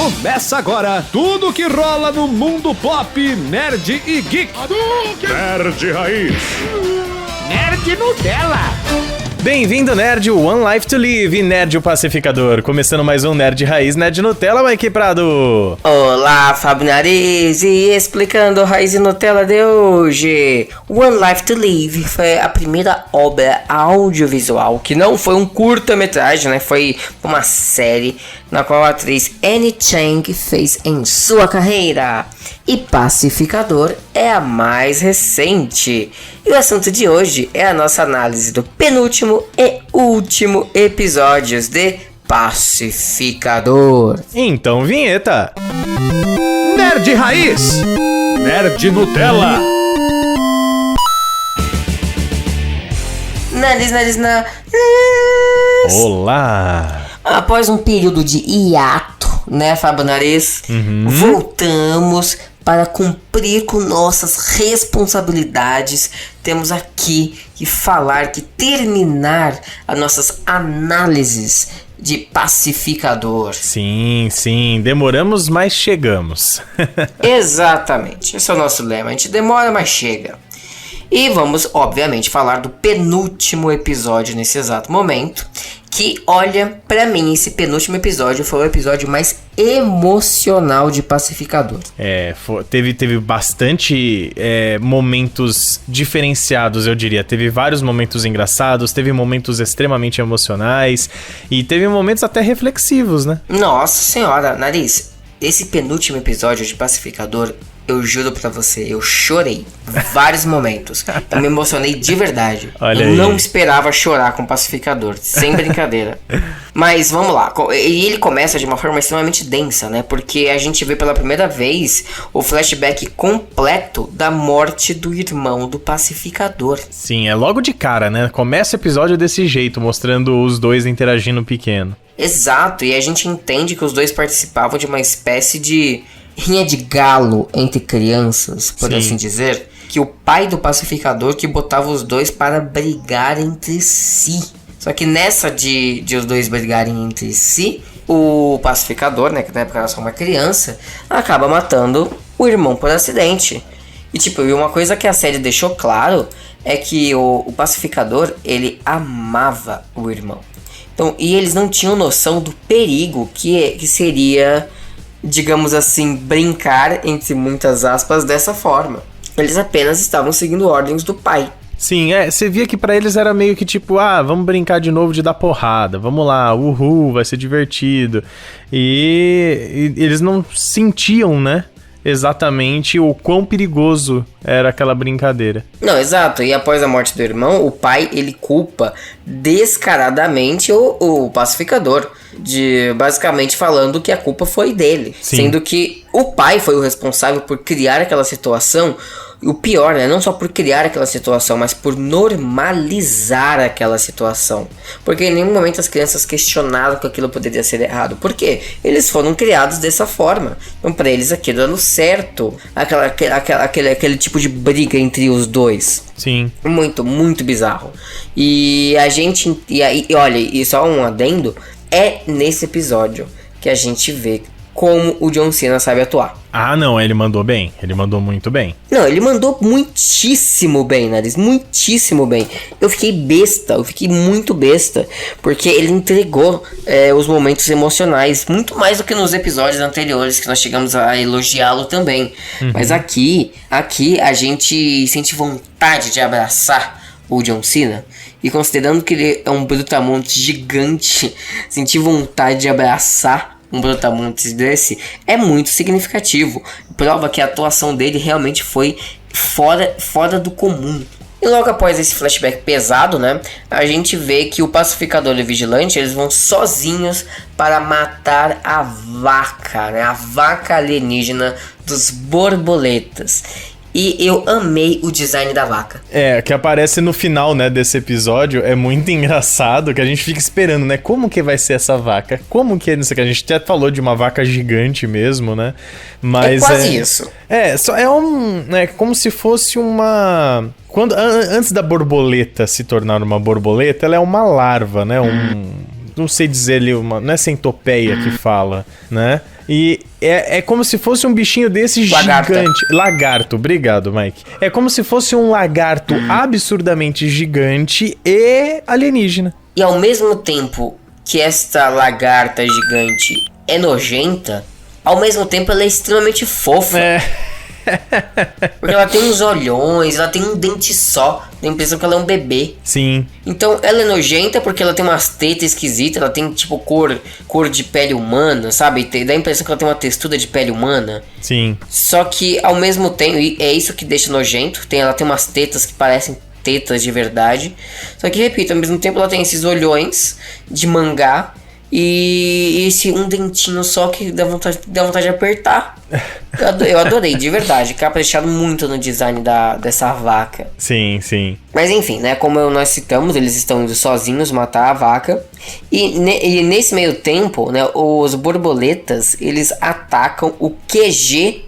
Começa agora tudo que rola no mundo pop, nerd e geek. Nerd Raiz. Nerd Nutella. Bem-vindo, Nerd, One Life to Live e Nerd o Pacificador. Começando mais um Nerd Raiz, Nerd Nutella, Mike Prado. Olá, Fábio Nariz, e explicando a Raiz e Nutella de hoje. One Life to Live foi a primeira obra audiovisual, que não foi um curta-metragem, né? Foi uma série na qual a atriz Annie Chang fez em sua carreira. E Pacificador é a mais recente. E o assunto de hoje é a nossa análise do penúltimo e último episódios de Pacificador. Então, vinheta. Nerd Raiz. Nerd Nutella. Nariz. Olá. Após um período de hiato, né, Fábio Nariz? Voltamos para cumprir com nossas responsabilidades. Temos aqui que falar, que terminar as nossas análises de Pacificador. Sim, demoramos, mas chegamos. Exatamente, esse é o nosso lema. A gente demora, mas chega. E vamos, obviamente, falar do penúltimo episódio nesse exato momento. Que, olha, pra mim, esse penúltimo episódio foi o episódio mais emocional de Pacificador. Teve bastante momentos diferenciados, eu diria. Teve vários momentos engraçados, teve momentos extremamente emocionais e teve momentos até reflexivos, né? Nossa senhora, Nariz, esse penúltimo episódio de Pacificador, eu juro pra você, eu chorei vários momentos. Eu me emocionei de verdade. Olha eu aí. não esperava chorar com Pacificador, sem brincadeira. Mas vamos lá, e ele começa de uma forma extremamente densa, né? Porque a gente vê pela primeira vez o flashback completo da morte do irmão do Pacificador. Sim, é logo de cara, né? Começa o episódio desse jeito, mostrando os dois interagindo pequeno. Exato, e a gente entende que os dois participavam de uma espécie de rinha de galo entre crianças, por Sim. assim dizer, que o pai do Pacificador que botava os dois para brigar entre si. Só que nessa de os dois brigarem entre si, o Pacificador, né, que na época era só uma criança, acaba matando o irmão por acidente. E uma coisa que a série deixou claro é que o Pacificador, ele amava o irmão. Então, e eles não tinham noção do perigo que seria, digamos assim, brincar, entre muitas aspas, dessa forma. Eles apenas estavam seguindo ordens do pai. Sim, você via que pra eles era meio que tipo, vamos brincar de novo de dar porrada, vamos lá, uhul, vai ser divertido. E eles não sentiam, né, exatamente o quão perigoso era aquela brincadeira. Não, exato, e após a morte do irmão, o pai, ele culpa descaradamente o Pacificador, basicamente falando que a culpa foi dele. Sim. Sendo que o pai foi o responsável por criar aquela situação. E o pior, né? Não só por criar aquela situação, mas por normalizar aquela situação. Porque em nenhum momento as crianças questionaram que aquilo poderia ser errado. Por quê? Eles foram criados dessa forma. Então pra eles aquilo era certo. Aquele tipo de briga entre os dois. Sim. Muito, muito bizarro. E a gente... olha, e só um adendo. É nesse episódio que a gente vê como o John Cena sabe atuar. Não, ele mandou bem. Ele mandou muito bem. Não, ele mandou muitíssimo bem, Nariz. Muitíssimo bem. Eu fiquei muito besta. Porque ele entregou os momentos emocionais. Muito mais do que nos episódios anteriores, que nós chegamos a elogiá-lo também. Mas aqui a gente sente vontade de abraçar o John Cena. E considerando que ele é um brutamontes gigante, sentir vontade de abraçar um brutamontes desse é muito significativo. Prova que a atuação dele realmente foi fora do comum. E logo após esse flashback pesado, né, a gente vê que o Pacificador e o Vigilante, eles vão sozinhos para matar a vaca, né, a vaca alienígena dos borboletas. E eu amei o design da vaca. Que aparece no final, né, desse episódio. É muito engraçado que a gente fica esperando, né? Como que vai ser essa vaca? Como que é isso que a gente até falou de uma vaca gigante mesmo, né? Mas é quase isso. É como se fosse uma... Antes da borboleta se tornar uma borboleta, ela é uma larva, né? Não sei dizer ali, não é centopeia que fala, né? E é como se fosse um bichinho desse Lagarta. gigante. Lagarto, obrigado, Mike. É como se fosse um lagarto absurdamente gigante e alienígena. E ao mesmo tempo que esta lagarta gigante é nojenta, ao mesmo tempo ela é extremamente fofa. Porque ela tem uns olhões, ela tem um dente só. Dá a impressão que ela é um bebê. Sim. Então ela é nojenta porque ela tem umas tetas esquisitas. Ela tem tipo cor de pele humana, sabe? Dá a impressão que ela tem uma textura de pele humana. Sim. Só que ao mesmo tempo, e é isso que deixa nojento. Ela tem umas tetas que parecem tetas de verdade. Só que, repito, ao mesmo tempo ela tem esses olhões de mangá. E esse um dentinho só que dá vontade de apertar. Eu adorei, de verdade. Caprichado muito no design dessa vaca. Sim, sim. Mas enfim, né? Como nós citamos, eles estão indo sozinhos matar a vaca. E nesse meio tempo, né? Os borboletas, eles atacam o QG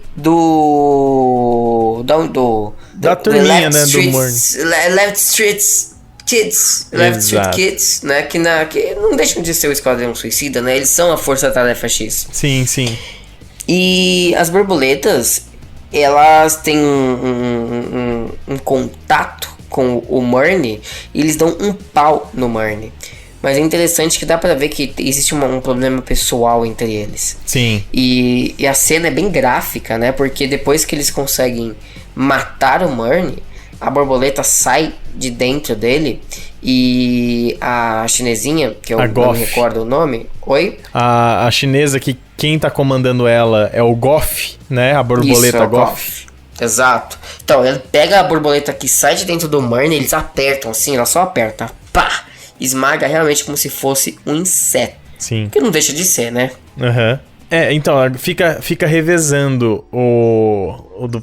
da turminha, né? Do Murny. Left Street Kids, né? Que não deixam de ser o Esquadrão Suicida, né? Eles são a Força-Tarefa X. Sim, sim. E as borboletas, elas têm um contato com o Murny e eles dão um pau no Murny. Mas é interessante que dá pra ver que existe um problema pessoal entre eles. Sim. E a cena é bem gráfica, né? Porque depois que eles conseguem matar o Murny, a borboleta sai de dentro dele e a chinesinha, que eu não me recordo o nome. Oi? A chinesa que quem tá comandando ela é o Goff, né? A borboleta. Isso, é o Goff. Exato. Então, ele pega a borboleta que sai de dentro do Murny, eles apertam assim, ela só aperta. Pá! Esmaga realmente como se fosse um inseto. Sim. Que não deixa de ser, né? Aham. Então, fica revezando o do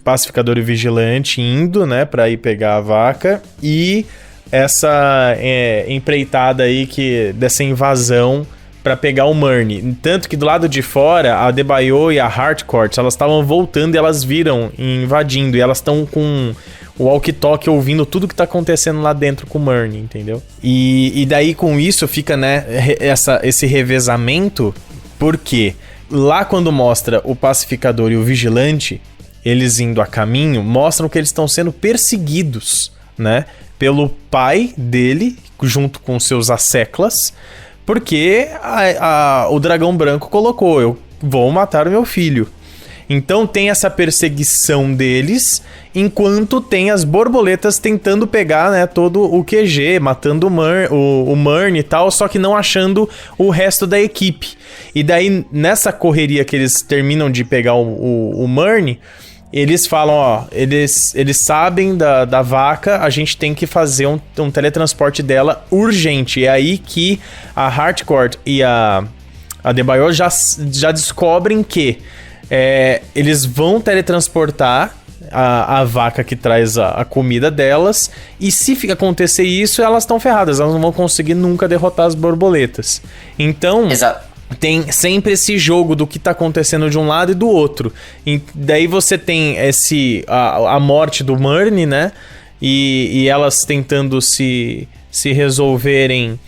pacificador e vigilante indo, né, pra ir pegar a vaca, e essa empreitada aí dessa invasão pra pegar o Murny. Tanto que do lado de fora, a Debaio e a Harcourt, elas estavam voltando e elas viram invadindo, e elas estão com o walkie-talkie ouvindo tudo que tá acontecendo lá dentro com o Murny, entendeu? E daí com isso fica, né, esse revezamento. Porque lá quando mostra o pacificador e o vigilante, eles indo a caminho, mostram que eles estão sendo perseguidos, né? Pelo pai dele, junto com seus asseclas, porque o dragão branco colocou, eu vou matar o meu filho. Então tem essa perseguição deles, enquanto tem as borboletas tentando pegar, né, todo o QG, matando o Murny e tal, só que não achando o resto da equipe. E daí, nessa correria que eles terminam de pegar o Murny, eles falam, ó, eles sabem da vaca, a gente tem que fazer um teletransporte dela urgente. É aí que a Harcourt e a Debaio já descobrem que eles vão teletransportar a vaca que traz a comida delas, e se acontecer isso, elas estão ferradas, elas não vão conseguir nunca derrotar as borboletas. Então, tem sempre esse jogo do que tá acontecendo de um lado e do outro. E daí você tem a morte do Murny, né? E elas tentando se resolverem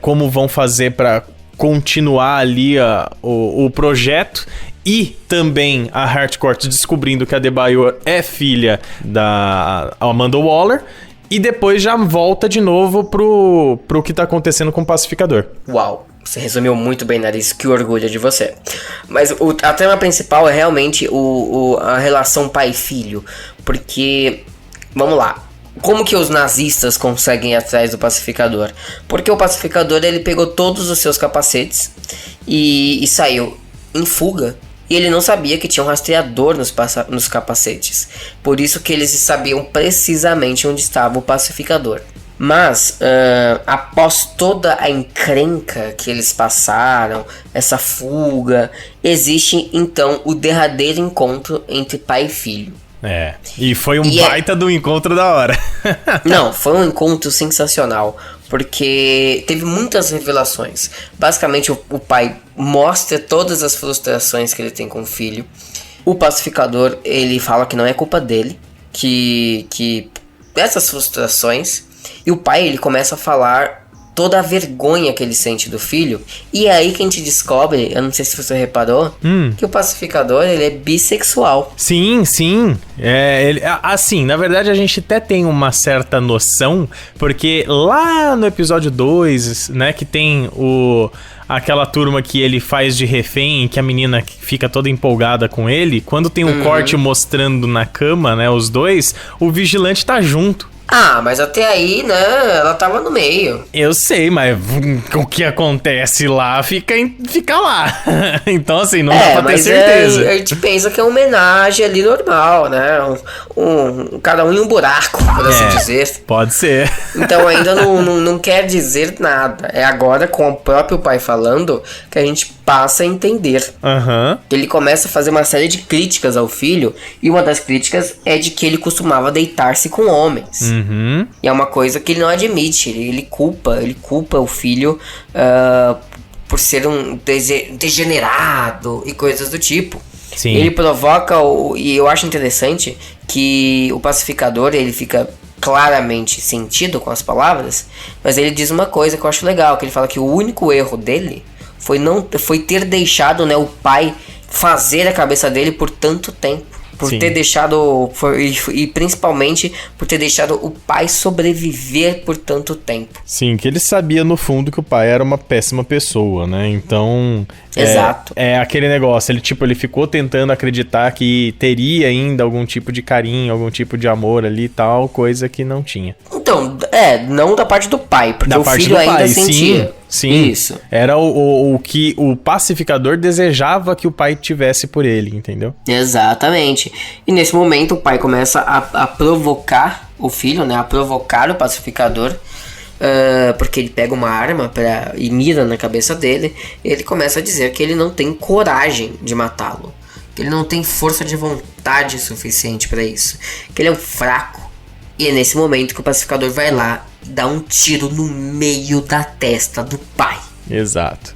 como vão fazer para continuar ali o projeto. E também a Harcourt descobrindo que a Debaio é filha da Amanda Waller. E depois já volta de novo pro que tá acontecendo com o pacificador. Uau, você resumiu muito bem, Nariz. Que orgulho de você. Mas a trama principal é realmente a relação pai e filho. Porque, vamos lá, como que os nazistas conseguem ir atrás do pacificador? Porque o pacificador, ele pegou todos os seus capacetes e saiu em fuga. E ele não sabia que tinha um rastreador nos capacetes. Por isso que eles sabiam precisamente onde estava o pacificador. Mas, após toda a encrenca que eles passaram, essa fuga, existe então o derradeiro encontro entre pai e filho. E foi um baita do encontro da hora. Não, foi um encontro sensacional, porque teve muitas revelações. Basicamente, o pai mostra todas as frustrações que ele tem com o filho. O pacificador, ele fala que não é culpa dele, que essas frustrações. E o pai, ele começa a falar toda a vergonha que ele sente do filho. E é aí que a gente descobre, eu não sei se você reparou, que o pacificador, ele é bissexual. Sim. Assim, na verdade a gente até tem uma certa noção, porque lá no episódio 2, né, que tem aquela turma que ele faz de refém, que a menina fica toda empolgada com ele, quando tem um corte mostrando na cama, né, os dois, o vigilante tá junto. Ah, mas até aí, né, ela tava no meio. Eu sei, mas o que acontece lá fica lá. Então, assim, não dá pra ter certeza. A gente pensa que é uma homenagem ali normal, né? Cada um em um buraco, por assim dizer. Pode ser. Então ainda não quer dizer nada. É agora, com o próprio pai falando, que a gente passa a entender. Ele começa a fazer uma série de críticas ao filho, e uma das críticas é de que ele costumava deitar-se com homens. E é uma coisa que ele não admite. Ele culpa o filho por ser um degenerado e coisas do tipo. Sim. Ele provoca, e eu acho interessante que o pacificador, ele fica claramente sentido com as palavras, mas ele diz uma coisa que eu acho legal, que ele fala que o único erro dele foi ter deixado, né, o pai fazer a cabeça dele por tanto tempo. Por ter deixado, e principalmente por ter deixado o pai sobreviver por tanto tempo. Sim, que ele sabia no fundo que o pai era uma péssima pessoa, né? Então, exato. É aquele negócio, ele ficou tentando acreditar que teria ainda algum tipo de carinho, algum tipo de amor ali e tal, coisa que não tinha. Então, não da parte do pai, porque da o parte filho do ainda pai, sentia. Sim. Isso. Era o que o pacificador desejava que o pai tivesse por ele, entendeu? Exatamente. E nesse momento o pai começa a provocar o filho, né? A provocar o pacificador. Porque ele pega uma arma e mira na cabeça dele. E ele começa a dizer que ele não tem coragem de matá-lo. Que ele não tem força de vontade suficiente para isso. Que ele é um fraco. E é nesse momento que o pacificador vai lá e dá um tiro no meio da testa do pai. Exato.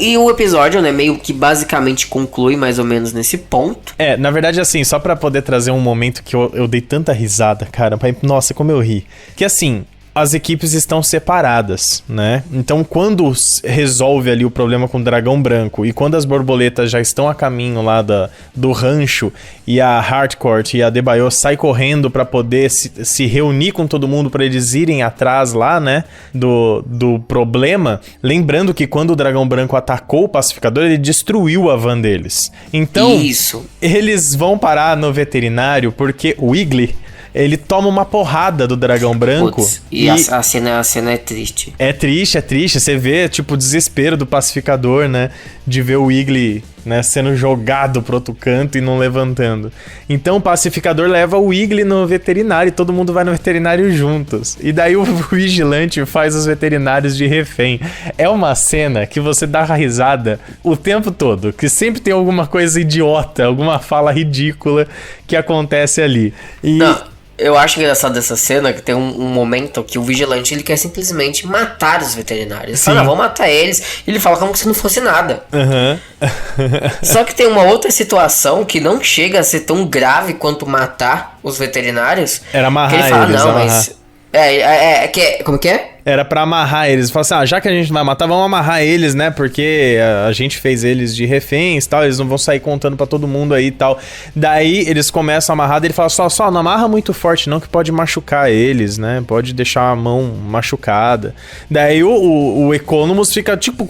E o episódio, né, meio que basicamente conclui mais ou menos nesse ponto. Na verdade, assim, só pra poder trazer um momento que eu dei tanta risada, cara. Nossa, como eu ri. Que assim, as equipes estão separadas, né? Então, quando resolve ali o problema com o dragão branco e quando as borboletas já estão a caminho lá do rancho e a Harcourt e a Adebayo sai correndo pra poder se reunir com todo mundo pra eles irem atrás lá, né? Do problema. Lembrando que quando o dragão branco atacou o pacificador, ele destruiu a van deles. Então, eles vão parar no veterinário porque o Wiggly, ele toma uma porrada do dragão branco. Putz, e a cena é triste. É triste. Você vê, tipo, o desespero do pacificador, né? De ver o Wiggly, né, sendo jogado pro outro canto e não levantando. Então o pacificador leva o Wiggly no veterinário e todo mundo vai no veterinário juntos. E daí o vigilante faz os veterinários de refém. É uma cena que você dá risada o tempo todo. Que sempre tem alguma coisa idiota, alguma fala ridícula que acontece ali. Eu acho engraçado dessa cena que tem um momento que o vigilante ele quer simplesmente matar os veterinários. Ele fala, vamos matar eles. Ele fala como se não fosse nada. Só que tem uma outra situação que não chega a ser tão grave quanto matar os veterinários. Era amarrar que ele fala, eles. Não, mas... Como que é? Era pra amarrar eles. Fala assim, já que a gente vai matar, vamos amarrar eles, né? Porque a gente fez eles de reféns e tal, eles não vão sair contando pra todo mundo aí e tal. Daí eles começam a amarrar, daí ele fala, só não amarra muito forte não, que pode machucar eles, né? Pode deixar a mão machucada. Daí o Economus fica tipo,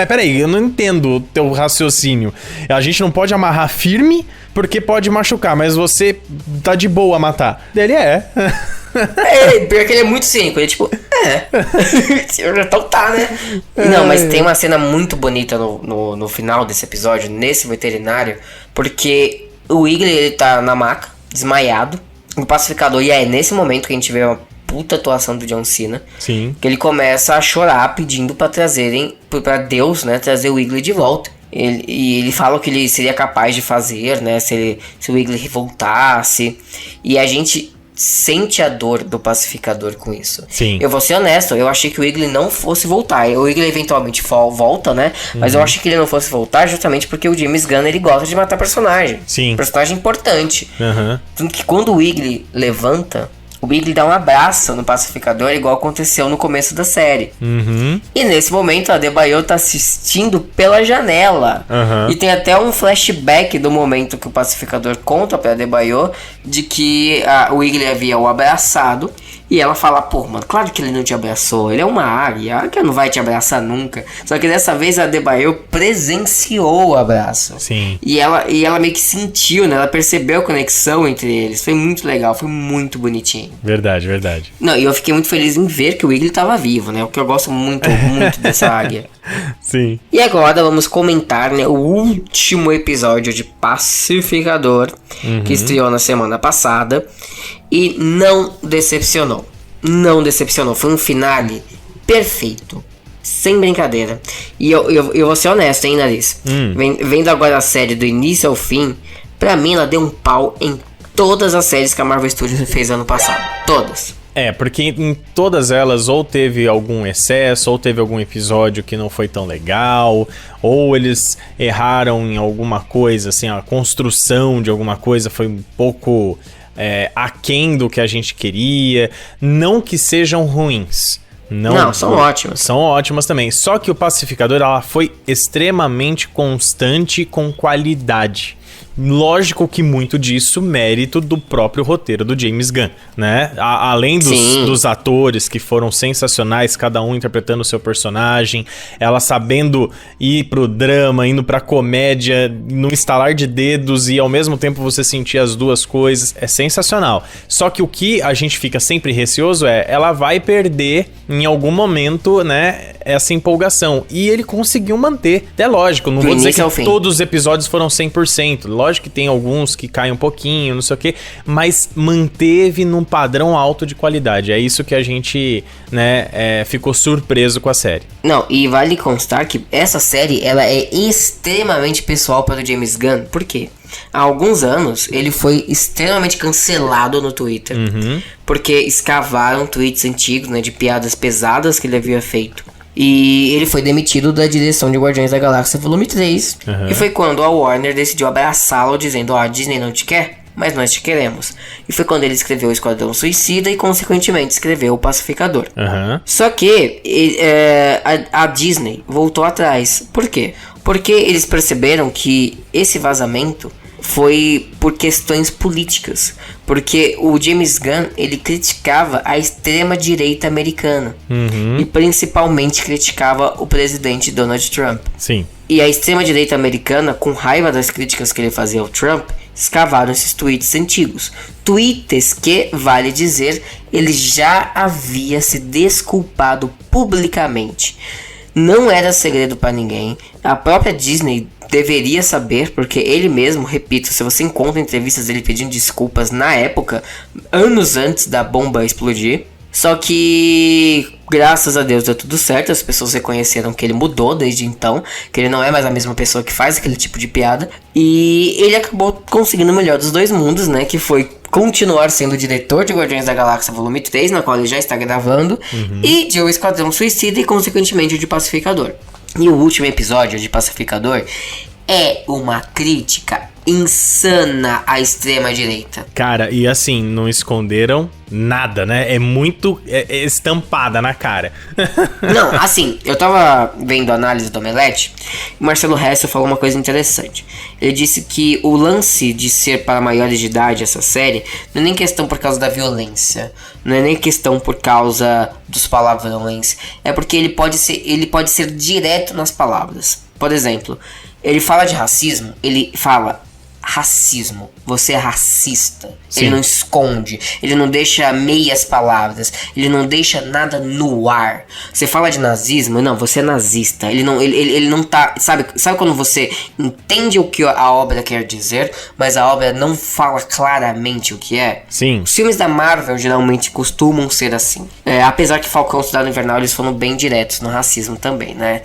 peraí, eu não entendo o teu raciocínio. A gente não pode amarrar firme porque pode machucar, mas você tá de boa a matar. Daí ele Pior que ele é muito cínico. Ele é tipo, então tá, né? Não, mas tem uma cena muito bonita no final desse episódio, nesse veterinário, porque o Wiggly, ele tá na maca, desmaiado, o pacificador, e é nesse momento que a gente vê uma puta atuação do John Cena. Sim. Que ele começa a chorar pedindo pra Deus, né, trazer o Wiggly de volta. Ele fala o que ele seria capaz de fazer, né, se o Wiggly voltasse. E a gente sente a dor do pacificador com isso. Sim. Eu vou ser honesto, eu achei que o Wiggly não fosse voltar. O Wiggly eventualmente volta, né? Mas eu achei que ele não fosse voltar justamente porque o James Gunn, ele gosta de matar personagem. Sim. Personagem importante. Tanto que quando o Wiggly levanta, o Wiggly dá um abraço no pacificador, igual aconteceu no começo da série. E nesse momento a Adebayo tá assistindo pela janela. E tem até um flashback do momento que o pacificador conta pra Adebayo de que o Wiggly havia o abraçado. E ela fala, pô, mano, claro que ele não te abraçou. Ele é uma águia, a águia não vai te abraçar nunca. Só que dessa vez a Adebayo presenciou o abraço. Sim. E ela meio que sentiu, né? Ela percebeu a conexão entre eles. Foi muito legal, foi muito bonitinho. Verdade, verdade. Não, e eu fiquei muito feliz em ver que o Wiggly tava vivo, né? O que eu gosto muito, muito dessa águia. Sim. E agora vamos comentar, né, o último episódio de Pacificador, que estreou na semana passada. E não decepcionou. Não decepcionou. Foi um finale perfeito. Sem brincadeira. E eu vou ser honesto, hein, Nariz? Vendo agora a série do início ao fim, pra mim ela deu um pau em todas as séries que a Marvel Studios fez ano passado. Todas. Porque em todas elas ou teve algum excesso, ou teve algum episódio que não foi tão legal, ou eles erraram em alguma coisa, assim, a construção de alguma coisa foi um pouco aquém do que a gente queria. Não que sejam ruins. Não, são ótimas. São ótimas também. Só que o Pacificador, ela foi extremamente constante com qualidade. Lógico que muito disso mérito do próprio roteiro do James Gunn, né? Além dos atores que foram sensacionais, cada um interpretando o seu personagem, ela sabendo ir pro drama, indo pra comédia, no estalar de dedos e ao mesmo tempo você sentir as duas coisas, é sensacional. Só que o que a gente fica sempre receoso ela vai perder em algum momento, né, essa empolgação. E ele conseguiu manter. É lógico, não vou dizer que todos os episódios foram 100%. Lógico que tem alguns que caem um pouquinho, não sei o quê, mas manteve num padrão alto de qualidade. É isso que a gente, né, ficou surpreso com a série. Não, e vale constar que essa série, ela é extremamente pessoal para o James Gunn. Por quê? Há alguns anos, ele foi extremamente cancelado no Twitter, porque escavaram tweets antigos, né, de piadas pesadas que ele havia feito. E ele foi demitido da direção de Guardiões da Galáxia Volume 3. E foi quando a Warner decidiu abraçá-lo, dizendo, a Disney não te quer, mas nós te queremos. E foi quando ele escreveu o Esquadrão Suicida e, consequentemente, escreveu o Pacificador. Só que a Disney voltou atrás. Por quê? Porque eles perceberam que esse vazamento foi por questões políticas. Porque o James Gunn, ele criticava a extrema-direita americana. E principalmente criticava o presidente Donald Trump. Sim. E a extrema-direita americana, com raiva das críticas que ele fazia ao Trump, escavaram esses tweets antigos. Tweets que, vale dizer, ele já havia se desculpado publicamente. Não era segredo para ninguém. A própria Disney deveria saber, porque ele mesmo, repito, se você encontra entrevistas dele pedindo desculpas na época, anos antes da bomba explodir. Só que, graças a Deus, deu tudo certo. As pessoas reconheceram que ele mudou desde então, que ele não é mais a mesma pessoa que faz aquele tipo de piada. E ele acabou conseguindo o melhor dos dois mundos, né? Que foi continuar sendo o diretor de Guardiões da Galáxia Volume 3, na qual ele já está gravando, e de O Esquadrão Suicida e, consequentemente, o de Pacificador. E o último episódio de Pacificador é uma crítica insana à extrema-direita. Cara, e assim, não esconderam nada, né? É muito estampada na cara. Não, assim, eu tava vendo a análise do Omelete e o Marcelo Hessel falou uma coisa interessante. Ele disse que o lance de ser para maiores de idade essa série não é nem questão por causa da violência, não é nem questão por causa dos palavrões, é porque ele pode ser direto nas palavras. Por exemplo, ele fala de racismo, ele fala racismo, você é racista. Sim. Ele não esconde, ele não deixa meias palavras, ele não deixa nada no ar. Você fala de nazismo, não, você é nazista. Ele não tá, sabe quando você entende o que a obra quer dizer, mas a obra não fala claramente o que é? Sim. Os filmes da Marvel geralmente costumam ser assim. Apesar que Falcão e Soldado Invernal, eles foram bem diretos no racismo também, né?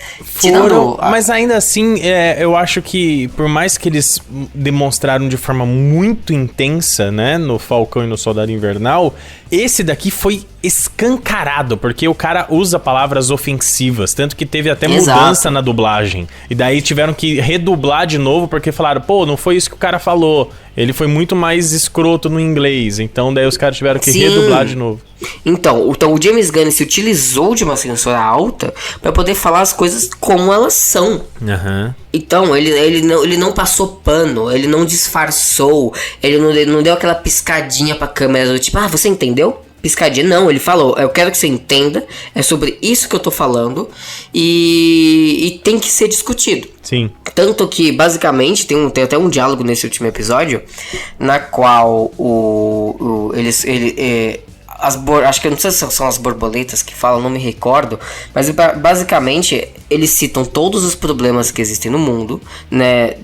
Mas ainda assim, eu acho que por mais que eles demonstraram de forma muito intensa, né, no Falcão e no Soldado Invernal, esse daqui foi escancarado, porque o cara usa palavras ofensivas, tanto que teve até Exato. mudança na dublagem. E daí tiveram que redublar de novo, porque falaram, pô, não foi isso que o cara falou. Ele foi muito mais escroto no inglês, então daí os caras tiveram que redublar de novo. Então o James Gunn se utilizou de uma censura alta pra poder falar as coisas como elas são. Aham. Então, ele não passou pano, ele não disfarçou, ele não deu aquela piscadinha pra câmera do tipo, você entendeu? Piscadinha, não, ele falou, eu quero que você entenda, é sobre isso que eu tô falando e tem que ser discutido. Sim. Tanto que, basicamente, tem até um diálogo nesse último episódio, na qual acho que eu não sei se são as borboletas que falam, não me recordo, mas basicamente eles citam todos os problemas que existem no mundo, né,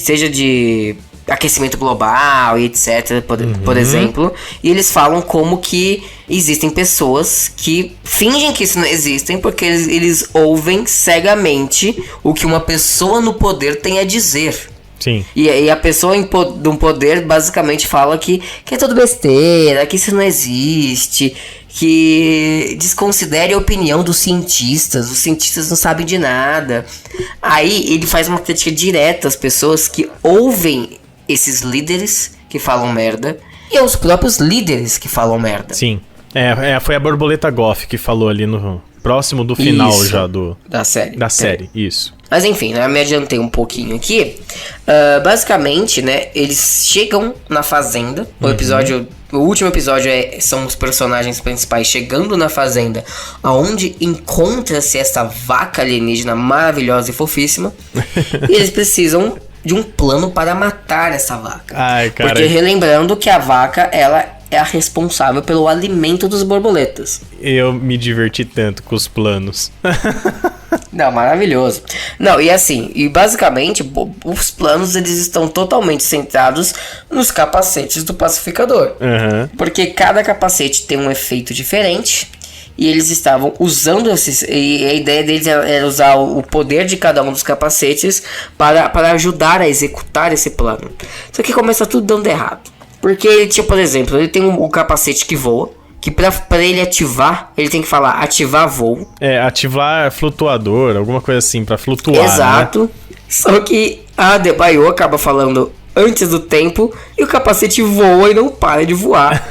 seja de aquecimento global e etc, por exemplo, e eles falam como que existem pessoas que fingem que isso não existem porque eles ouvem cegamente o que uma pessoa no poder tem a dizer. Sim. E a pessoa do poder basicamente fala que é tudo besteira, que isso não existe, que desconsidere a opinião dos cientistas, os cientistas não sabem de nada. Aí ele faz uma crítica direta às pessoas que ouvem esses líderes que falam merda e aos próprios líderes que falam merda. Sim. Foi a Borboleta Goff que falou ali no próximo do final Isso, já da série. Da série, isso. Mas enfim, né, me adiantei um pouquinho aqui. Basicamente, né, eles chegam na fazenda. O último episódio são os personagens principais chegando na fazenda, onde encontra-se essa vaca alienígena maravilhosa e fofíssima. E eles precisam de um plano para matar essa vaca. Ai, cara. Porque relembrando que a vaca, ela é a responsável pelo alimento dos borboletas. Eu me diverti tanto com os planos. Não, maravilhoso. Não, e assim, basicamente os planos eles estão totalmente centrados nos capacetes do pacificador. Uhum. Porque cada capacete tem um efeito diferente. E eles estavam usando e a ideia deles era usar o poder de cada um dos capacetes para ajudar a executar esse plano. Só que começa tudo dando errado. Porque ele tinha, por exemplo, ele tem um capacete que voa, que pra ele ativar, ele tem que falar ativar voo. Ativar flutuador, alguma coisa assim, pra flutuar. Exato. Né? Só que a Adebayo acaba falando antes do tempo e o capacete voa e não para de voar.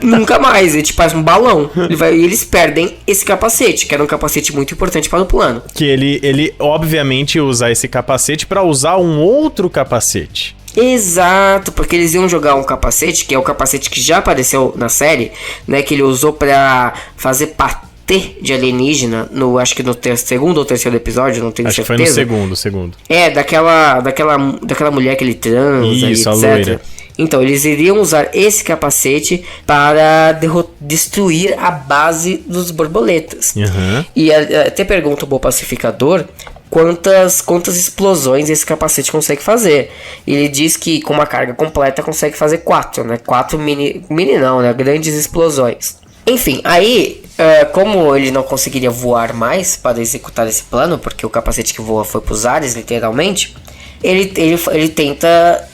Nunca mais, ele tipo faz um balão. E eles perdem esse capacete, que era um capacete muito importante para o plano. Que ele obviamente usa esse capacete pra usar um outro capacete. Exato, porque eles iam jogar um capacete, que é o capacete que já apareceu na série, né, que ele usou pra fazer patê de alienígena, acho que no segundo ou terceiro episódio, não tenho certeza. Acho que foi no segundo. Daquela mulher que ele transa. Isso, e etc. a loira. Então, eles iriam usar esse capacete para destruir a base dos borboletas. Uhum. E até pergunta o pacificador quantas explosões esse capacete consegue fazer. Ele diz que com uma carga completa consegue fazer 4, né? 4 mini não, né? Grandes explosões. Enfim, aí, como ele não conseguiria voar mais para executar esse plano, porque o capacete que voa foi para os ares, literalmente, ele tenta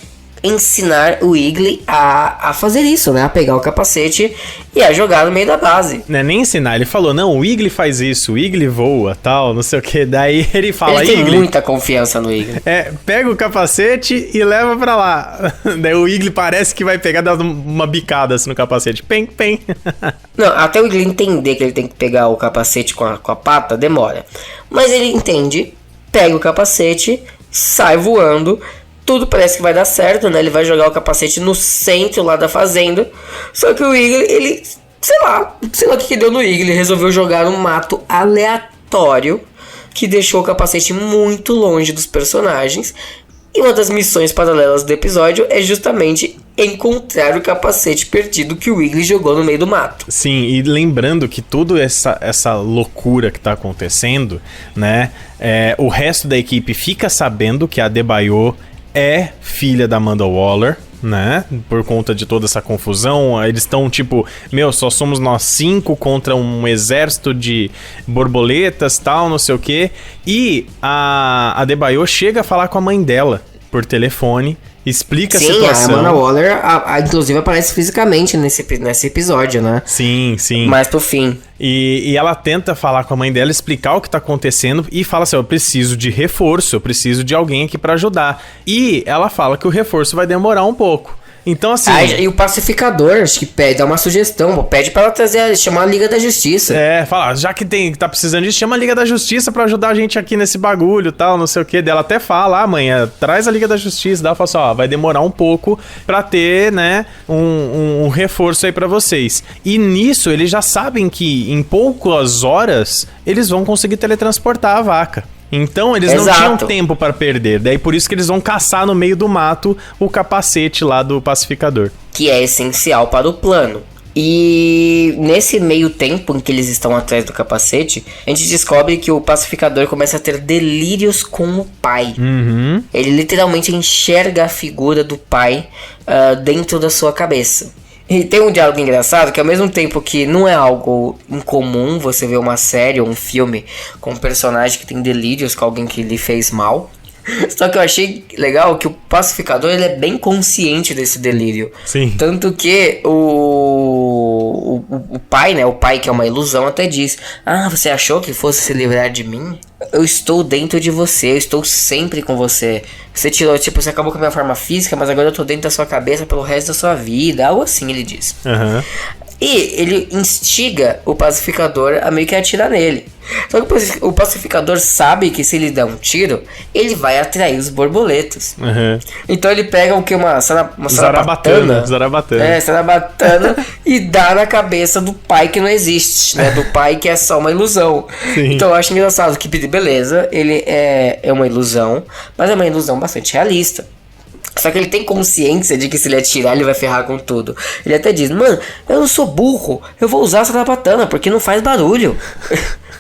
ensinar o Wiggly a fazer isso, né? A pegar o capacete e a jogar no meio da base. Não é nem ensinar, ele falou, não, o Wiggly faz isso, o Wiggly voa, tal, não sei o que. Daí ele fala, ele tem Wiggly, muita confiança no Wiggly. pega o capacete e leva pra lá. Daí o Wiggly parece que vai pegar, dar uma bicada assim no capacete. Pem, pem. Não, até o Wiggly entender que ele tem que pegar o capacete com a pata, demora. Mas ele entende, pega o capacete, sai voando. Tudo parece que vai dar certo, né? Ele vai jogar o capacete no centro lá da fazenda. Só que o Wiggly, ele... Sei lá o que deu no Wiggly. Ele resolveu jogar um mato aleatório que deixou o capacete muito longe dos personagens. E uma das missões paralelas do episódio é justamente encontrar o capacete perdido que o Wiggly jogou no meio do mato. Sim, e lembrando que toda essa loucura que tá acontecendo, né? O resto da equipe fica sabendo que a Adebayo é filha da Amanda Waller, né? Por conta de toda essa confusão. Eles estão tipo, só somos nós 5 contra um exército de borboletas, tal, não sei o quê. E a Adebayo chega a falar com a mãe dela. por telefone, explica Sim, a situação. a Amanda Waller, inclusive, aparece fisicamente nesse episódio, né? Sim. Mais pro fim. E ela tenta falar com a mãe dela, explicar o que tá acontecendo e fala assim, eu preciso de reforço, eu preciso de alguém aqui pra ajudar. E ela fala que o reforço vai demorar um pouco. Então, assim... E o pacificador, acho que dá uma sugestão, pede pra ela chamar a Liga da Justiça. Fala, já que tá precisando disso, chama a Liga da Justiça pra ajudar a gente aqui nesse bagulho e tal, não sei o que. Ela até fala, mãe, traz a Liga da Justiça. Ela fala assim, vai demorar um pouco pra ter, né, um reforço aí pra vocês. E nisso, eles já sabem que em poucas horas, eles vão conseguir teletransportar a vaca. Então, eles não tinham tempo para perder. Daí, por isso que eles vão caçar no meio do mato o capacete lá do pacificador. Que é essencial para o plano. E nesse meio tempo em que eles estão atrás do capacete, a gente descobre que o pacificador começa a ter delírios com o pai. Uhum. Ele literalmente enxerga a figura do pai dentro da sua cabeça. E tem um diálogo engraçado que, ao mesmo tempo que não é algo incomum você ver uma série ou um filme com um personagem que tem delírios com alguém que lhe fez mal, só que eu achei legal que o pacificador, ele é bem consciente desse delírio. Sim. Tanto que o pai, né? O pai, que é uma ilusão, até diz: você achou que fosse se livrar de mim? Eu estou dentro de você, eu estou sempre com você. Você tirou, você acabou com a minha forma física, mas agora eu tô dentro da sua cabeça pelo resto da sua vida. Algo assim, ele diz. Uhum. E ele instiga o pacificador a meio que atirar nele. Só que o pacificador sabe que se ele der um tiro, ele vai atrair os borboletos. Uhum. Então ele pega o que? Uma Zarabatana. Zarabatana e dá na cabeça do pai que não existe, né? Do pai que é só uma ilusão. Sim. Então eu acho engraçado que, beleza, ele é uma ilusão, mas é uma ilusão bastante realista. Só que ele tem consciência de que se ele atirar, ele vai ferrar com tudo. Ele até diz: mano, eu não sou burro, eu vou usar essa zarabatana porque não faz barulho.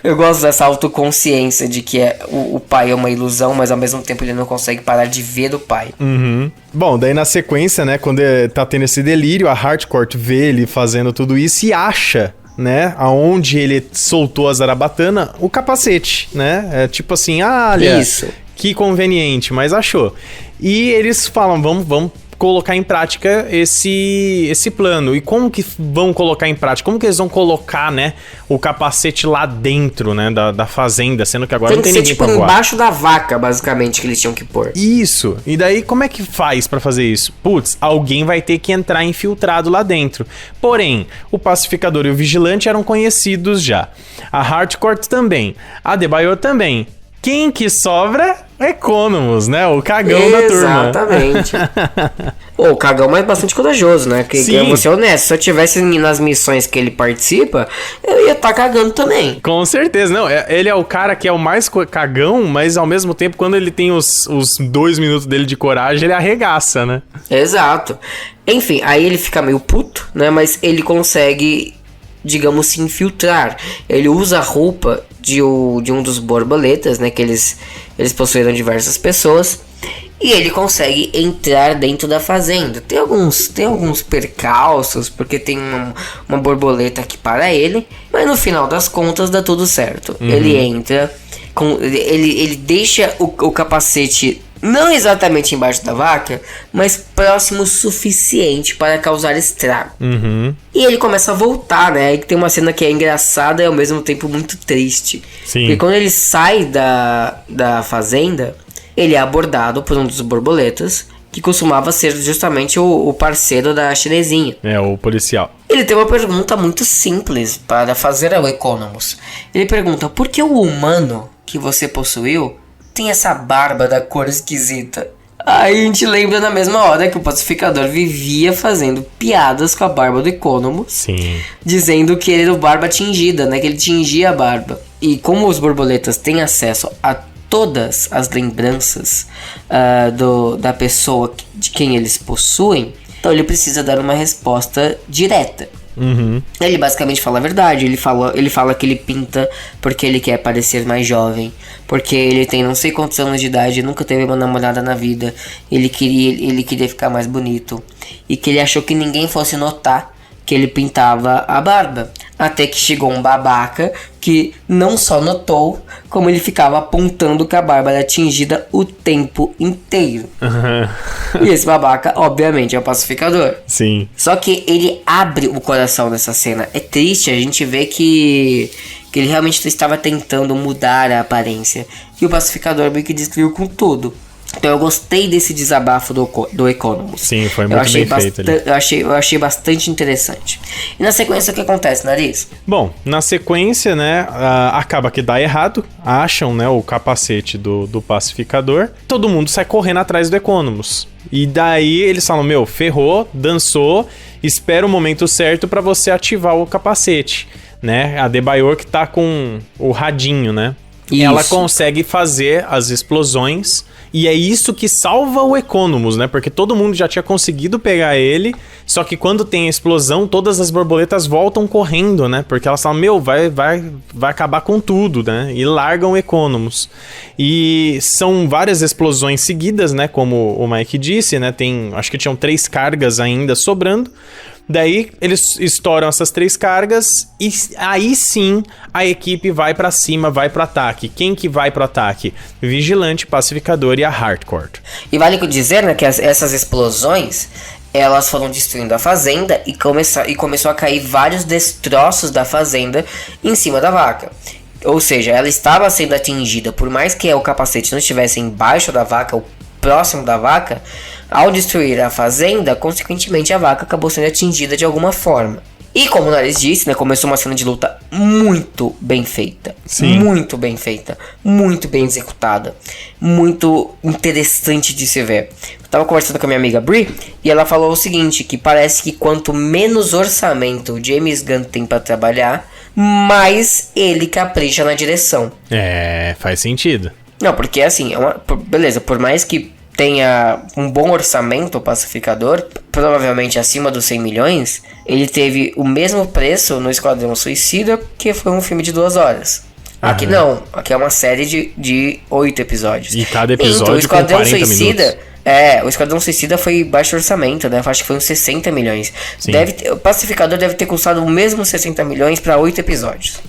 Eu gosto dessa autoconsciência de que o pai é uma ilusão, mas ao mesmo tempo ele não consegue parar de ver o pai. Uhum. Bom, daí na sequência, né, quando tá tendo esse delírio, a Harcourt vê ele fazendo tudo isso e acha, né, aonde ele soltou a zarabatana, o capacete, né? É tipo assim, olha, isso. Que conveniente, mas achou. E eles falam, vamos colocar em prática esse plano. E como que vão colocar em prática? Como que eles vão colocar, né, o capacete lá dentro, né, da fazenda, sendo que agora não tem ninguém pra voar. Embaixo da vaca, basicamente, que eles tinham que pôr. Isso. E daí, como é que faz pra fazer isso? Putz, alguém vai ter que entrar infiltrado lá dentro. Porém, o pacificador e o vigilante eram conhecidos já. A Harcourt também. A Debayor também. Quem que sobra? Economus, né? O cagão da turma. Exatamente. O cagão é bastante corajoso, né? Que eu vou ser honesto. Se eu tivesse nas missões que ele participa, eu ia estar cagando também. Com certeza. Não, ele é o cara que é o mais cagão, mas ao mesmo tempo, quando ele tem os 2 minutos dele de coragem, ele arregaça, né? Exato. Enfim, aí ele fica meio puto, né? Mas ele consegue, digamos, se infiltrar. Ele usa a roupa de um dos borboletas, né? Que eles possuíram diversas pessoas. E ele consegue entrar dentro da fazenda. Tem alguns percalços, porque tem uma borboleta que para ele. Mas no final das contas dá tudo certo. Uhum. Ele entra, ele deixa o capacete não exatamente embaixo da vaca, mas próximo o suficiente para causar estrago. Uhum. E ele começa a voltar, né? Aí tem uma cena que é engraçada e ao mesmo tempo muito triste. Sim. Porque quando ele sai da fazenda, ele é abordado por um dos borboletas, que costumava ser justamente o parceiro da chinesinha. É, o policial. Ele tem uma pergunta muito simples para fazer ao Economus. Ele pergunta: por que o humano que você possuiu tem essa barba da cor esquisita? Aí a gente lembra na mesma hora que o pacificador vivia fazendo piadas com a barba do Economus. Sim. Dizendo que ele era o barba tingida, né? Que ele tingia a barba. E como os borboletas têm acesso a todas as lembranças da pessoa de quem eles possuem, então ele precisa dar uma resposta direta. Uhum. Ele basicamente fala a verdade. Ele fala que ele pinta porque ele quer parecer mais jovem, porque ele tem não sei quantos anos de idade, nunca teve uma namorada na vida, ele queria ficar mais bonito, e que ele achou que ninguém fosse notar que ele pintava a barba. Até que chegou um babaca que não só notou, como ele ficava apontando que a Bárbara era tingida o tempo inteiro. E esse babaca, obviamente, é o pacificador. Sim. Só que ele abre o coração nessa cena. É triste, a gente vê que ele realmente estava tentando mudar a aparência. E o pacificador meio que destruiu com tudo. Então eu gostei desse desabafo do Economus. Sim, foi muito bem feito ali. Eu achei bastante interessante. E na sequência o que acontece, Nariz? Bom, na sequência, né, acaba que dá errado. Acham, né, o capacete do pacificador. Todo mundo sai correndo atrás do Economus. E daí eles falam, ferrou, dançou, espera o momento certo pra você ativar o capacete, né? A Debayor que tá com o radinho, né? Isso. Ela consegue fazer as explosões e é isso que salva o Economus, né? Porque todo mundo já tinha conseguido pegar ele, só que quando tem a explosão, todas as borboletas voltam correndo, né? Porque elas falam, vai acabar com tudo, né? E largam o Economus. E são várias explosões seguidas, né? Como o Mike disse, né? Acho que tinham 3 cargas ainda sobrando. Daí eles estouram essas 3 cargas e aí sim a equipe vai pra cima, vai pro ataque. Quem que vai pro ataque? Vigilante, Pacificador e a Hardcore. E vale dizer, né, que essas explosões, elas foram destruindo a fazenda e começou a cair vários destroços da fazenda em cima da vaca. Ou seja, ela estava sendo atingida, por mais que o capacete não estivesse embaixo da vaca, ou próximo da vaca. Ao destruir a fazenda, consequentemente a vaca acabou sendo atingida de alguma forma. E como o Nariz disse, né, começou uma cena de luta muito bem feita. Sim. Muito bem feita. Muito bem executada. Muito interessante de se ver. Eu tava conversando com a minha amiga Bri e ela falou o seguinte, que parece que quanto menos orçamento o James Gunn tem pra trabalhar, mais ele capricha na direção. É, faz sentido. Não, porque assim, beleza, por mais que tenha um bom orçamento o pacificador, provavelmente acima dos 100 milhões, ele teve o mesmo preço no Esquadrão Suicida, que foi um filme de 2 horas. Aqui não, aqui é uma série de 8 episódios. E cada episódio então, o Esquadrão com 40 Suicida, minutos. o Esquadrão Suicida foi baixo orçamento, né? Acho que foi uns 60 milhões. Sim. O Pacificador deve ter custado o mesmo 60 milhões para 8 episódios.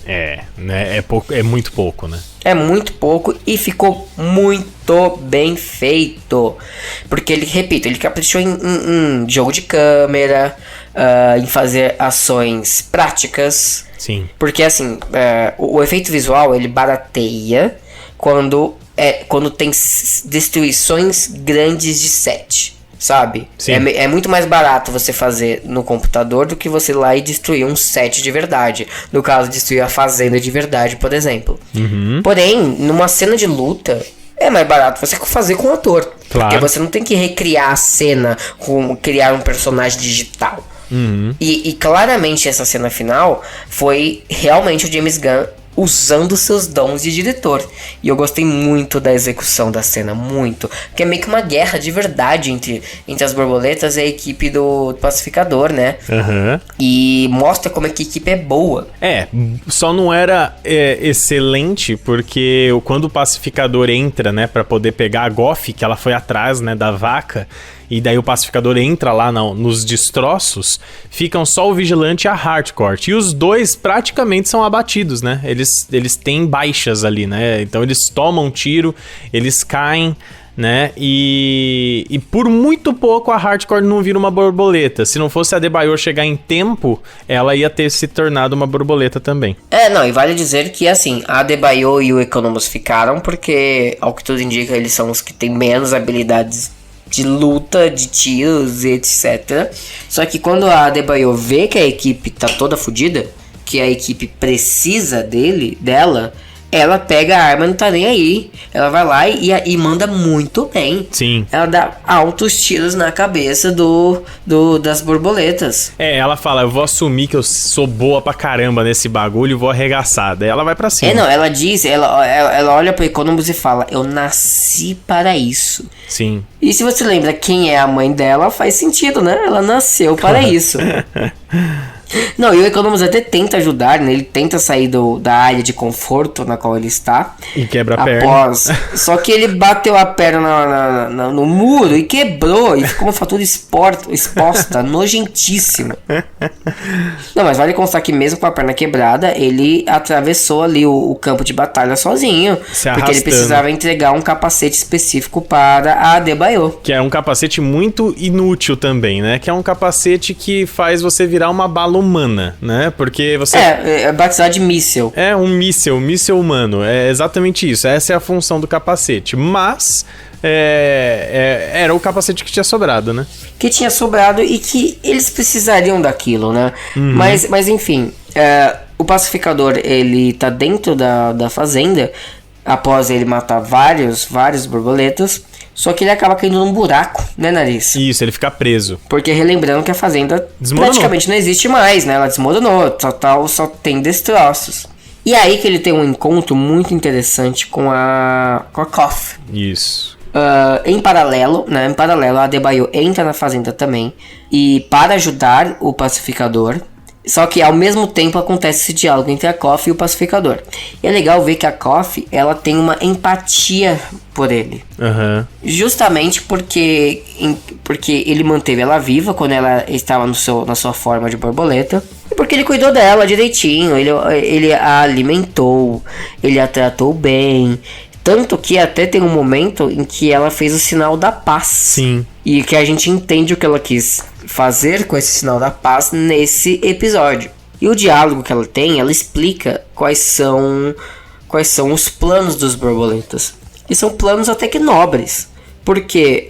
Né? É muito pouco, né? É muito pouco e ficou muito bem feito. Porque ele, repito, ele caprichou em jogo de câmera, em fazer ações práticas. Sim. Porque assim, o efeito visual ele barateia quando tem destruições grandes de set. Sabe? Sim. É muito mais barato você fazer no computador do que você ir lá e destruir um set de verdade. No caso, destruir a fazenda de verdade, por exemplo. Uhum. Porém, numa cena de luta, é mais barato você fazer com o ator. Claro. Porque você não tem que recriar a cena, criar um personagem digital. Uhum. E claramente essa cena final foi realmente o James Gunn usando seus dons de diretor. E eu gostei muito da execução da cena, muito. Porque é meio que uma guerra de verdade entre as borboletas e a equipe do pacificador, né? Uhum. E mostra como é que a equipe é boa. Só não era excelente porque quando o pacificador entra, né, pra poder pegar a Goff, que ela foi atrás, né, da vaca, e daí o pacificador entra lá nos destroços, ficam só o vigilante e a Hardcore. E os dois praticamente são abatidos, né? Eles têm baixas ali, né? Então eles tomam tiro, eles caem, né? E por muito pouco a Hardcore não vira uma borboleta. Se não fosse a Debayor chegar em tempo, ela ia ter se tornado uma borboleta também. E vale dizer que assim, a Debayor e o Economus ficaram porque, ao que tudo indica, eles são os que têm menos habilidades de luta, de tiros e etc. Só que quando a Debayor vê que a equipe tá toda fodida, que a equipe precisa dela, ela pega a arma e não tá nem aí. Ela vai lá e manda muito bem. Sim. Ela dá altos tiros na cabeça das borboletas. Ela fala, eu vou assumir que eu sou boa pra caramba nesse bagulho e vou arregaçar. Daí ela vai pra cima. Ela diz, ela olha pro Economus e fala, eu nasci para isso. Sim. E se você lembra quem é a mãe dela, faz sentido, né? Ela nasceu para isso. Não, e o Economus até tenta ajudar, né? Ele tenta sair da área de conforto na qual ele está. E quebra a perna. Só que ele bateu a perna no muro e quebrou. E ficou uma fratura exposta, nojentíssima. Não, mas vale constar que mesmo com a perna quebrada, ele atravessou ali o campo de batalha sozinho. Porque ele precisava entregar um capacete específico para a Adebayo. Que é um capacete muito inútil também, né? Que é um capacete que faz você virar uma bala humana, né? Porque você... É batizado de míssel. É um míssel humano. É exatamente isso. Essa é a função do capacete. Mas... era o capacete que tinha sobrado, né? Que tinha sobrado e que eles precisariam daquilo, né? Uhum. Mas enfim, o pacificador, ele tá dentro da fazenda após ele matar vários borboletas. Só que ele acaba caindo num buraco, né, Nariz? Isso, ele fica preso. Porque relembrando que a fazenda praticamente não existe mais, né? Ela desmoronou, só tem destroços. E aí que ele tem um encontro muito interessante com a Koff. Isso. Em paralelo, a Adebayo entra na fazenda também. E para ajudar o pacificador. Só que ao mesmo tempo acontece esse diálogo entre a Koff e o pacificador. E é legal ver que a Koff, ela tem uma empatia por ele. Uhum. Justamente porque ele manteve ela viva quando ela estava na sua forma de borboleta. E porque ele cuidou dela direitinho. Ele a alimentou, ele a tratou bem. Tanto que até tem um momento em que ela fez o sinal da paz. Sim. E que a gente entende o que ela quis fazer com esse sinal da paz nesse episódio. E o diálogo que ela tem, ela explica quais são os planos dos borboletas. E são planos até que nobres. Porque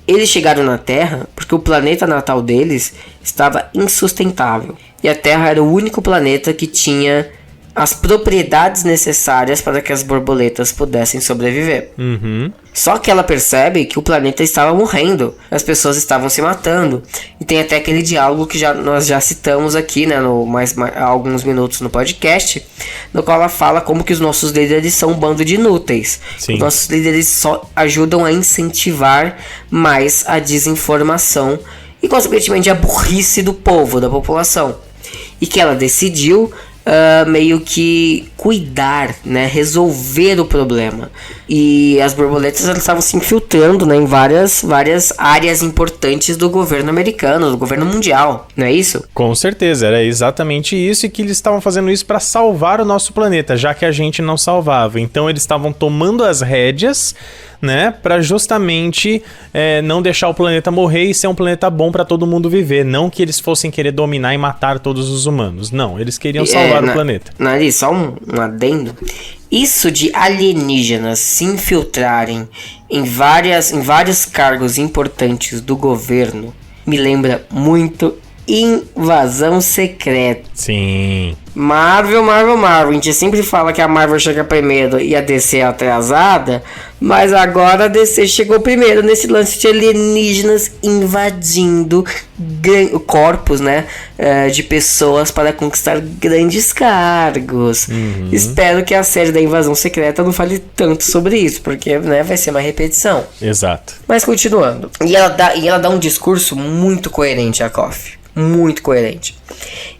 eles chegaram na Terra porque o planeta natal deles estava insustentável. E a Terra era o único planeta que tinha as propriedades necessárias para que as borboletas pudessem sobreviver. Uhum. Só que ela percebe que o planeta estava morrendo, as pessoas estavam se matando. E tem até aquele diálogo que nós já citamos aqui, né, há alguns minutos no podcast, no qual ela fala como que os nossos líderes são um bando de inúteis. Sim. Os nossos líderes só ajudam a incentivar mais a desinformação e, consequentemente, a burrice do povo, da população. E que ela decidiu meio que cuidar, né, resolver o problema. E as borboletas, elas estavam se infiltrando, né, em várias áreas importantes do governo americano, do governo mundial, não é isso? Com certeza, era exatamente isso, e que eles estavam fazendo isso para salvar o nosso planeta, já que a gente não salvava. Então eles estavam tomando as rédeas, né, para justamente não deixar o planeta morrer e ser um planeta bom para todo mundo viver. Não que eles fossem querer dominar e matar todos os humanos. Não, eles queriam salvar o planeta. Nariz, só um adendo. Isso de alienígenas se infiltrarem em vários cargos importantes do governo me lembra muito Invasão Secreta. Sim. Marvel. A gente sempre fala que a Marvel chega primeiro e a DC é atrasada, mas agora a DC chegou primeiro nesse lance de alienígenas invadindo corpos, né, de pessoas para conquistar grandes cargos. Uhum. Espero que a série da Invasão Secreta não fale tanto sobre isso, porque, né, vai ser uma repetição. Exato. Mas continuando. E ela dá um discurso muito coerente a Koff. Muito coerente.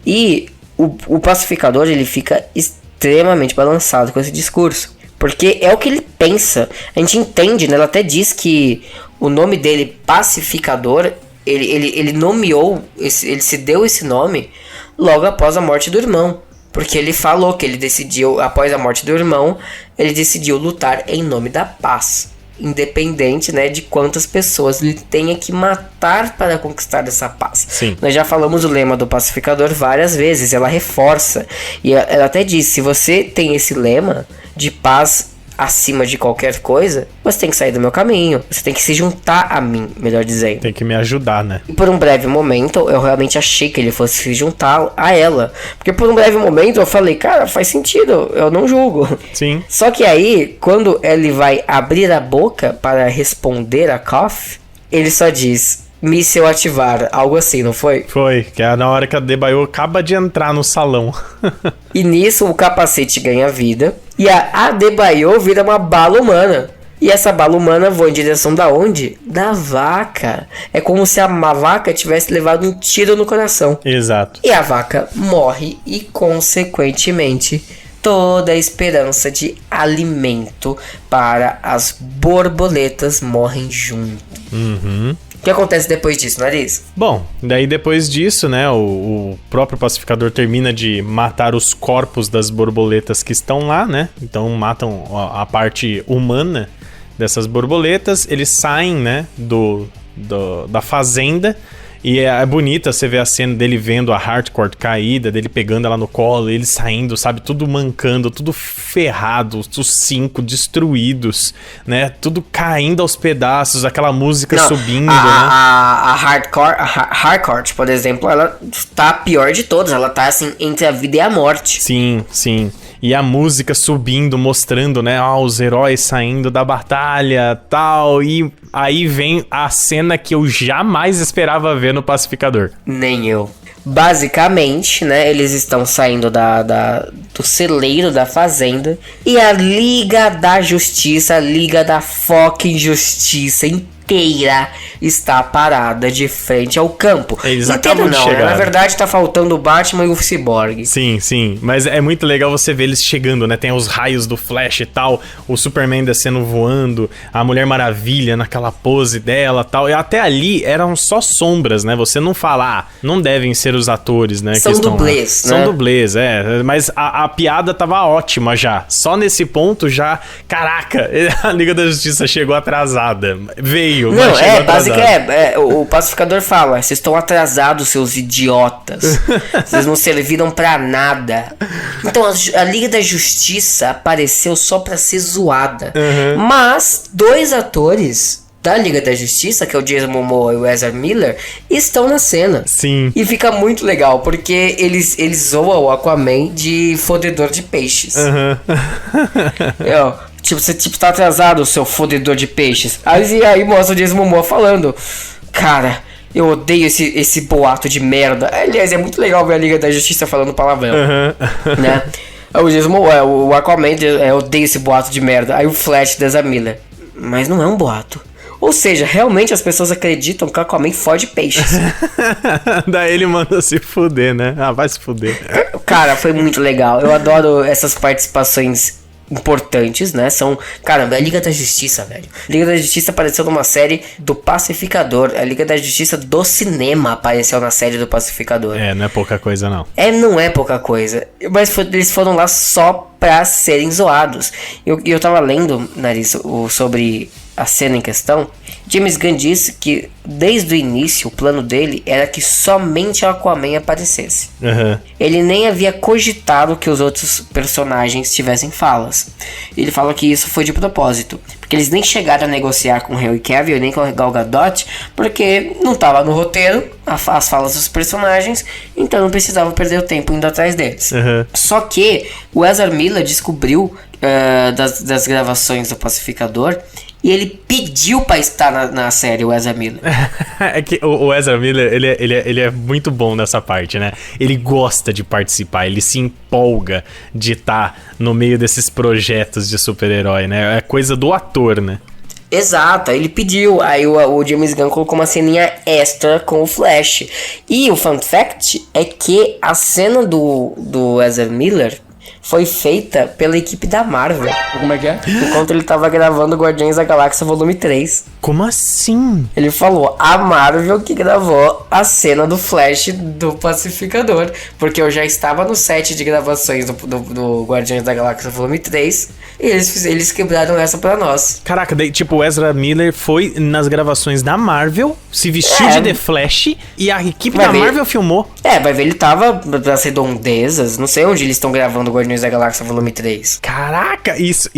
E o pacificador, ele fica extremamente balançado com esse discurso. Porque é o que ele pensa. A gente entende, né? Ela até diz que o nome dele, pacificador, ele nomeou, ele se deu esse nome logo após a morte do irmão. Porque ele falou que ele decidiu, após a morte do irmão, ele decidiu lutar em nome da paz. Independente, né, de quantas pessoas ele tenha que matar para conquistar essa paz. Sim. Nós já falamos o lema do pacificador várias vezes. Ela reforça. E ela até diz, se você tem esse lema de paz acima de qualquer coisa, você tem que sair do meu caminho. Você tem que se juntar a mim, melhor dizendo. Tem que me ajudar, né? E por um breve momento, eu realmente achei que ele fosse se juntar a ela. Porque por um breve momento eu falei, cara, faz sentido, eu não julgo. Sim. Só que aí, quando ele vai abrir a boca para responder a Koff, ele só diz, míssel ativar, algo assim, não foi? Foi, que é na hora que a Adebayo acaba de entrar no salão. E nisso o capacete ganha vida e a Adebayo vira uma bala humana. E essa bala humana voa em direção da onde? Da vaca. É como se a vaca tivesse levado um tiro no coração. Exato. E a vaca morre e, consequentemente, toda a esperança de alimento para as borboletas morrem junto. O que acontece depois disso, Nariz? Bom, daí depois disso, né, o próprio pacificador termina de matar os corpos das borboletas que estão lá, né? Então matam a parte humana dessas borboletas. Eles saem, né, da fazenda. E é bonita você ver a cena dele vendo a Harcourt caída, dele pegando ela no colo, ele saindo, sabe, tudo mancando, tudo ferrado, os 5 destruídos, né, tudo caindo aos pedaços, aquela música subindo, né. A Harcourt, por exemplo, ela tá a pior de todas, ela tá assim, entre a vida e a morte. Sim, sim. E a música subindo, mostrando, né, os heróis saindo da batalha, tal, e aí vem a cena que eu jamais esperava ver no Pacificador. Nem eu. Basicamente, né, eles estão saindo do celeiro da fazenda e a Liga da Justiça, a Liga da fucking Justiça inteira está parada de frente ao campo. Eles acabam de não, chegar. Né? Na verdade tá faltando o Batman e o Cyborg. Sim, sim, mas é muito legal você ver eles chegando, né, tem os raios do Flash e tal, o Superman descendo voando, a Mulher Maravilha naquela pose dela e tal, e até ali eram só sombras, né, você não fala, não devem ser os atores, né, são que estão dublês, lá. né? São dublês, mas a piada tava ótima já, só nesse ponto já, caraca, a Liga da Justiça chegou atrasada, veio, mas chegou atrasada. O pacificador fala, vocês estão atrasados, seus idiotas. Vocês não serviram pra nada. Então a Liga da Justiça apareceu só pra ser zoada. Mas 2 atores da Liga da Justiça, que é o Jason Momoa e o Ezra Miller, estão na cena. Sim. E fica muito legal, porque eles zoam o Aquaman de fodedor de peixes. Você tá atrasado, seu fodedor de peixes. Aí mostra o Jason Momoa falando, cara, eu odeio esse boato de merda. Aliás, é muito legal ver a Liga da Justiça falando palavrão, né? O Jason Momoa, o Aquaman, eu odeio esse boato de merda. Aí o Flash da Ezra Miller, mas não é um boato. Ou seja, realmente as pessoas acreditam que o Aquaman fode peixes. Daí ele manda se fuder, né? Vai se fuder. Cara, foi muito legal. Eu adoro essas participações importantes, né? Cara, a Liga da Justiça, velho. A Liga da Justiça apareceu numa série do Pacificador. A Liga da Justiça do cinema apareceu na série do Pacificador. Não é pouca coisa, não. Não é pouca coisa. Mas eles foram lá só pra serem zoados. Eu tava lendo, Nariz, sobre a cena em questão. James Gunn disse que desde o início o plano dele era que somente o Aquaman aparecesse. Ele nem havia cogitado que os outros personagens tivessem falas. Ele falou que isso foi de propósito, porque eles nem chegaram a negociar com o Henry Cavill nem com o Gal Gadot, porque não estava no roteiro as falas dos personagens, então não precisava perder o tempo indo atrás deles. Só que o Ezra Miller descobriu das gravações do Pacificador e ele pediu pra estar na série, o Ezra Miller. É que o Ezra Miller, ele é muito bom nessa parte, né? Ele gosta de participar, ele se empolga de estar no meio desses projetos de super-herói, né? É coisa do ator, né? Exato, ele pediu. Aí o James Gunn colocou uma ceninha extra com o Flash. E o fun fact é que a cena do Ezra Miller foi feita pela equipe da Marvel. Como é que é? Enquanto ele tava gravando Guardiões da Galáxia Volume 3. Como assim? Ele falou, a Marvel que gravou a cena do Flash do Pacificador. Porque eu já estava no set de gravações do Guardiões da Galáxia Volume 3. E eles quebraram essa pra nós. Caraca, daí tipo, o Ezra Miller foi nas gravações da Marvel, se vestiu de The Flash e a equipe da Marvel filmou. Vai ver, ele tava pras redondezas. Não sei onde eles estão gravando Guardiões da Galáxia Volume 3. Caraca, isso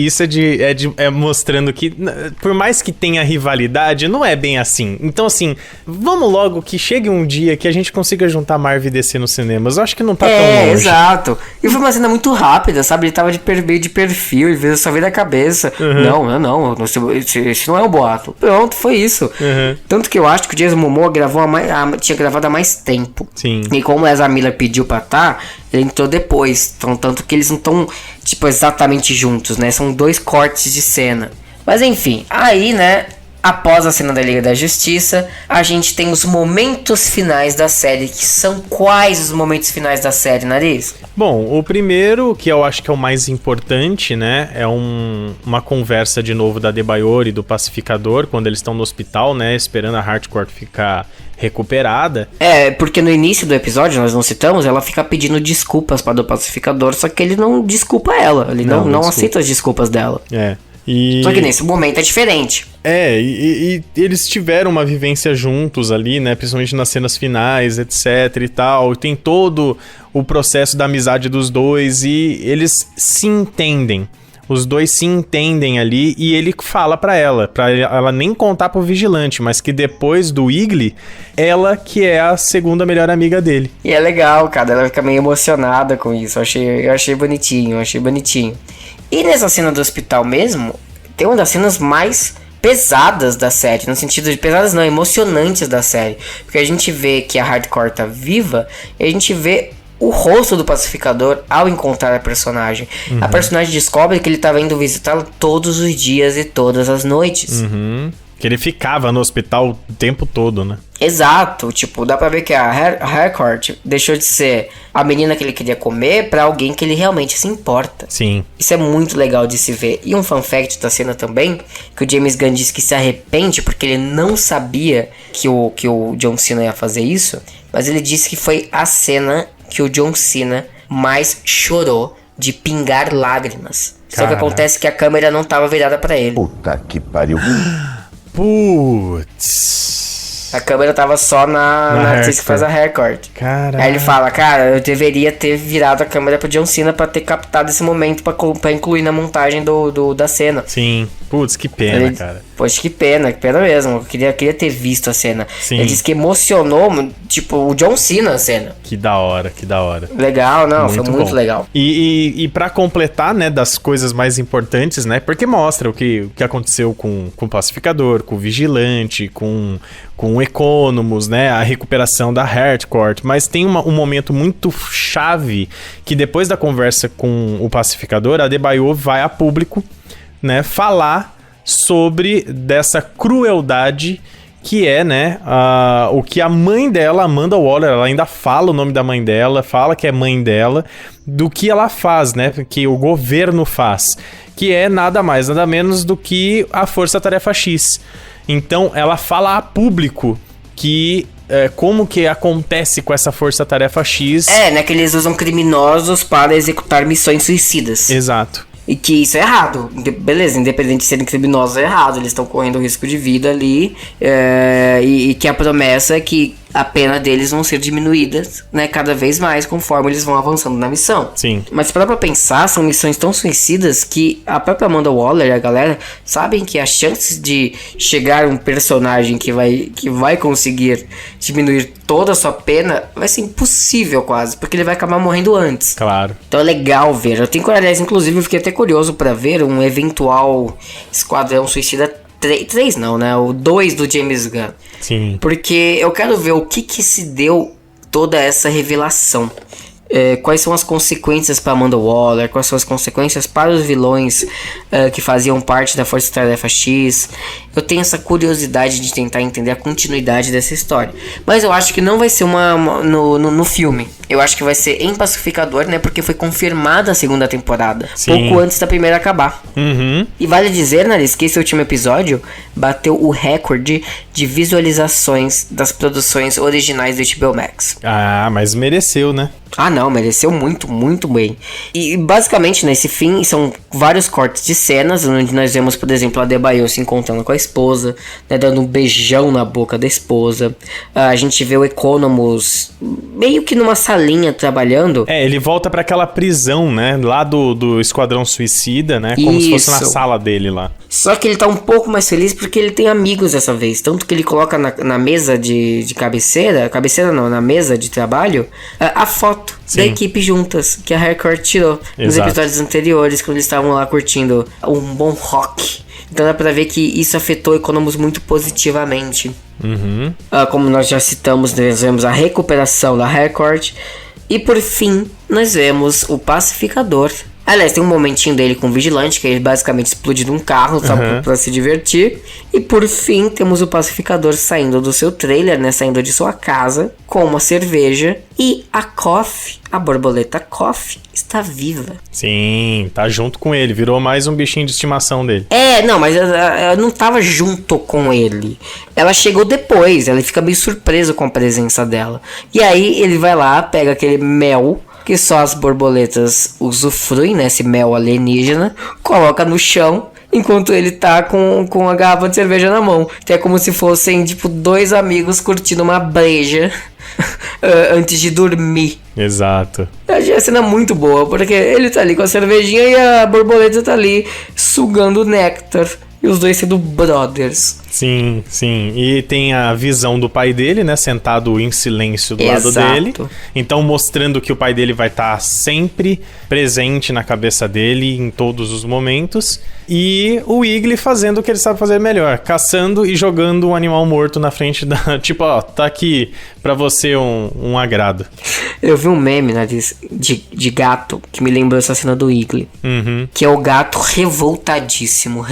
é mostrando que, por mais que tenha rivalidade, não é bem assim. Então, assim, vamos logo que chegue um dia que a gente consiga juntar Marvel e DC nos cinemas. Eu acho que não tá tão longe. Exato. E foi uma cena muito rápida, sabe? Ele tava de perfil e só veio da cabeça. Não. Isso não é um boato. Pronto, foi isso. Tanto que eu acho que o Jason Momoa tinha gravado há mais tempo. Sim. E como o Ezra Miller pediu pra ele entrou depois. Então, tanto que eles não estão, tipo, exatamente juntos, né? São 2 cortes de cena. Mas enfim, aí, né, após a cena da Liga da Justiça, a gente tem os momentos finais da série. Que são quais os momentos finais da série, Nariz? Bom, o primeiro, que eu acho que é o mais importante, né, é uma conversa de novo da Debayor e do Pacificador, quando eles estão no hospital, né, esperando a Harcourt ficar recuperada. Porque no início do episódio, nós não citamos, ela fica pedindo desculpas para o Pacificador, só que ele não desculpa ela, ele não aceita as desculpas dela. Só que nesse momento é diferente. E eles tiveram uma vivência juntos ali, né? Principalmente nas cenas finais, etc e tal. Tem todo o processo da amizade dos dois e eles se entendem. Os dois se entendem ali e ele fala pra ela nem contar pro vigilante, mas que depois do Igli, ela que é a segunda melhor amiga dele. E é legal, cara, ela fica meio emocionada com isso. Eu achei bonitinho. E nessa cena do hospital mesmo, tem uma das cenas mais pesadas da série, no sentido de pesadas não, emocionantes da série. Porque a gente vê que a Harcourt tá viva e a gente vê o rosto do Pacificador ao encontrar a personagem. A personagem descobre que ele tava indo visitá-la todos os dias e todas as noites. Que ele ficava no hospital o tempo todo, né? Exato, tipo, dá pra ver que a Harcourt deixou de ser a menina que ele queria comer pra alguém que ele realmente se importa. Sim. Isso é muito legal de se ver. E um fun fact da cena também, que o James Gunn disse que se arrepende porque ele não sabia que o John Cena ia fazer isso, mas ele disse que foi a cena que o John Cena mais chorou de pingar lágrimas. Só que acontece que a câmera não tava virada pra ele. Puta que pariu. Putz. A câmera tava só na atriz que faz a Harcourt. Caralho. Aí ele fala, cara, eu deveria ter virado a câmera pro John Cena pra ter captado esse momento pra incluir na montagem da cena. Sim. Putz, que pena, cara. Poxa, que pena mesmo. Eu queria ter visto a cena. Sim. Ele disse que emocionou, tipo, o John Cena a cena. Que da hora. Legal, não, foi muito legal. E pra completar, né, das coisas mais importantes, né, porque mostra o que aconteceu com o Pacificador, com o Vigilante, com o Economus, né, a recuperação da Harcourt, mas tem um momento muito chave que depois da conversa com o Pacificador, a Debayor vai a público, né, falar sobre dessa crueldade que é, né, o que a mãe dela, Amanda Waller, ela ainda fala o nome da mãe dela, fala que é mãe dela, do que ela faz, né, que o governo faz, que é nada mais, nada menos do que a Força Tarefa X. Então, ela fala a público que como que acontece com essa Força Tarefa X. Né, que eles usam criminosos para executar missões suicidas. Exato. E que isso é errado. Beleza, independente de serem criminosos, é errado. Eles estão correndo risco de vida ali. E que a promessa é que a pena deles vão ser diminuídas, né, cada vez mais conforme eles vão avançando na missão. Sim. Mas pra pensar, são missões tão suicidas que a própria Amanda Waller e a galera sabem que as chances de chegar um personagem que vai conseguir diminuir toda a sua pena vai ser impossível quase, porque ele vai acabar morrendo antes. Claro. Então é legal ver. Eu tenho curiosidade, inclusive eu fiquei até curioso pra ver um eventual Esquadrão Suicida 3 não, né? O 2 do James Gunn. Sim. Porque eu quero ver o que se deu toda essa revelação. Quais são as consequências para Amanda Waller, quais são as consequências para os vilões que faziam parte da Força Tarefa X. Eu tenho essa curiosidade de tentar entender a continuidade dessa história. Mas eu acho que não vai ser no filme. Eu acho que vai ser em Pacificador, né? Porque foi confirmada a segunda temporada. Sim. Pouco antes da primeira acabar. Uhum. E vale dizer, Nariz, que esse último episódio bateu o recorde de visualizações das produções originais do HBO Max. Ah, mas mereceu, né? Ah, não, mereceu muito, muito bem. E basicamente nesse fim são vários cortes de cenas, onde nós vemos, por exemplo, a Debayor se encontrando com a esposa, né, dando um beijão na boca da esposa. A gente vê o Economus meio que numa salinha trabalhando. Ele volta pra aquela prisão, né, lá do Esquadrão Suicida, né, como se fosse na sala dele lá. Só que ele tá um pouco mais feliz porque ele tem amigos dessa vez, tanto que ele coloca na mesa de cabeceira não, na mesa de trabalho, a foto da equipe juntas, que a Harcourt tirou nos episódios anteriores, quando eles estavam lá curtindo um bom rock. Então dá pra ver que isso afetou o Economus muito positivamente. Uhum. Como nós já citamos, nós vemos a recuperação da Harcourt. E por fim, nós vemos o Pacificador Aliás, tem um momentinho dele com o Vigilante, que ele basicamente explode num carro, só pra se divertir. E por fim, temos o Pacificador saindo do seu trailer, né? Saindo de sua casa, com uma cerveja. E a Coffee, a borboleta Coffee, está viva. Sim, tá junto com ele. Virou mais um bichinho de estimação dele. Não, mas ela não tava junto com ele. Ela chegou depois, ele fica meio surpreso com a presença dela. E aí ele vai lá, pega aquele mel que só as borboletas usufruem, né? Esse mel alienígena, coloca no chão, enquanto ele tá com a garrafa de cerveja na mão. Que é como se fossem, tipo, dois amigos curtindo uma breja antes de dormir. Exato. Eu achei a cena muito boa, porque ele tá ali com a cervejinha e a borboleta tá ali sugando o néctar. E os dois sendo brothers. Sim, sim. E tem a visão do pai dele, né? Sentado em silêncio do lado dele. Então mostrando que o pai dele vai estar sempre presente na cabeça dele em todos os momentos. E o Wiggly fazendo o que ele sabe fazer melhor. Caçando e jogando um animal morto na frente da... Tipo, ó, tá aqui pra você um agrado. Eu vi um meme, né, de gato que me lembrou essa cena do Wiggly. Que é o gato revoltadíssimo,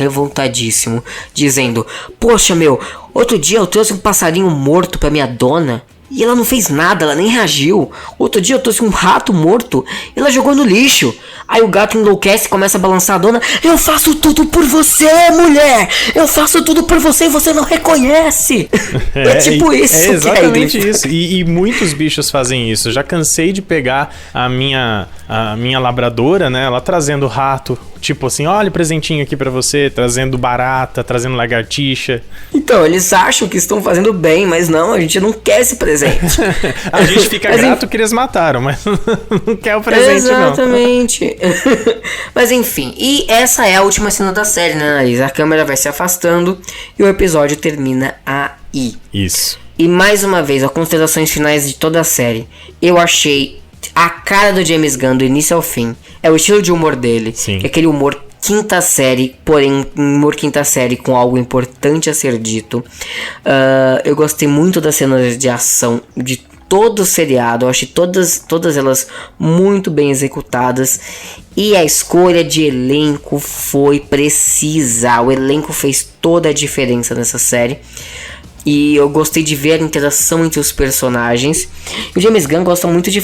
dizendo: poxa, meu, outro dia eu trouxe um passarinho morto pra minha dona e ela não fez nada, ela nem reagiu. Outro dia eu trouxe um rato morto e ela jogou no lixo. Aí o gato enlouquece e começa a balançar a dona. Eu faço tudo por você, mulher! Eu faço tudo por você e você não reconhece! É tipo isso. É exatamente isso. E muitos bichos fazem isso. Já cansei de pegar a minha labradora, né? Ela trazendo rato. Tipo assim, olha o presentinho aqui pra você. Trazendo barata, trazendo lagartixa. Então, eles acham que estão fazendo bem, mas não, a gente não quer esse presente. A gente fica grato que eles mataram, mas não quer o presente, exatamente. Mas enfim, e essa é a última cena da série, né, Nariz? A câmera vai se afastando e o episódio termina aí. Isso. E mais uma vez, as considerações finais de toda a série. Eu achei a cara do James Gunn do início ao fim. É o estilo de humor dele. Sim. É aquele humor quinta série, porém humor quinta série com algo importante a ser dito. Eu gostei muito das cenas de ação de todo o seriado. Eu achei todas elas muito bem executadas. E a escolha de elenco foi precisa. O elenco fez toda a diferença nessa série. E eu gostei de ver a interação entre os personagens. E o James Gunn gosta muito de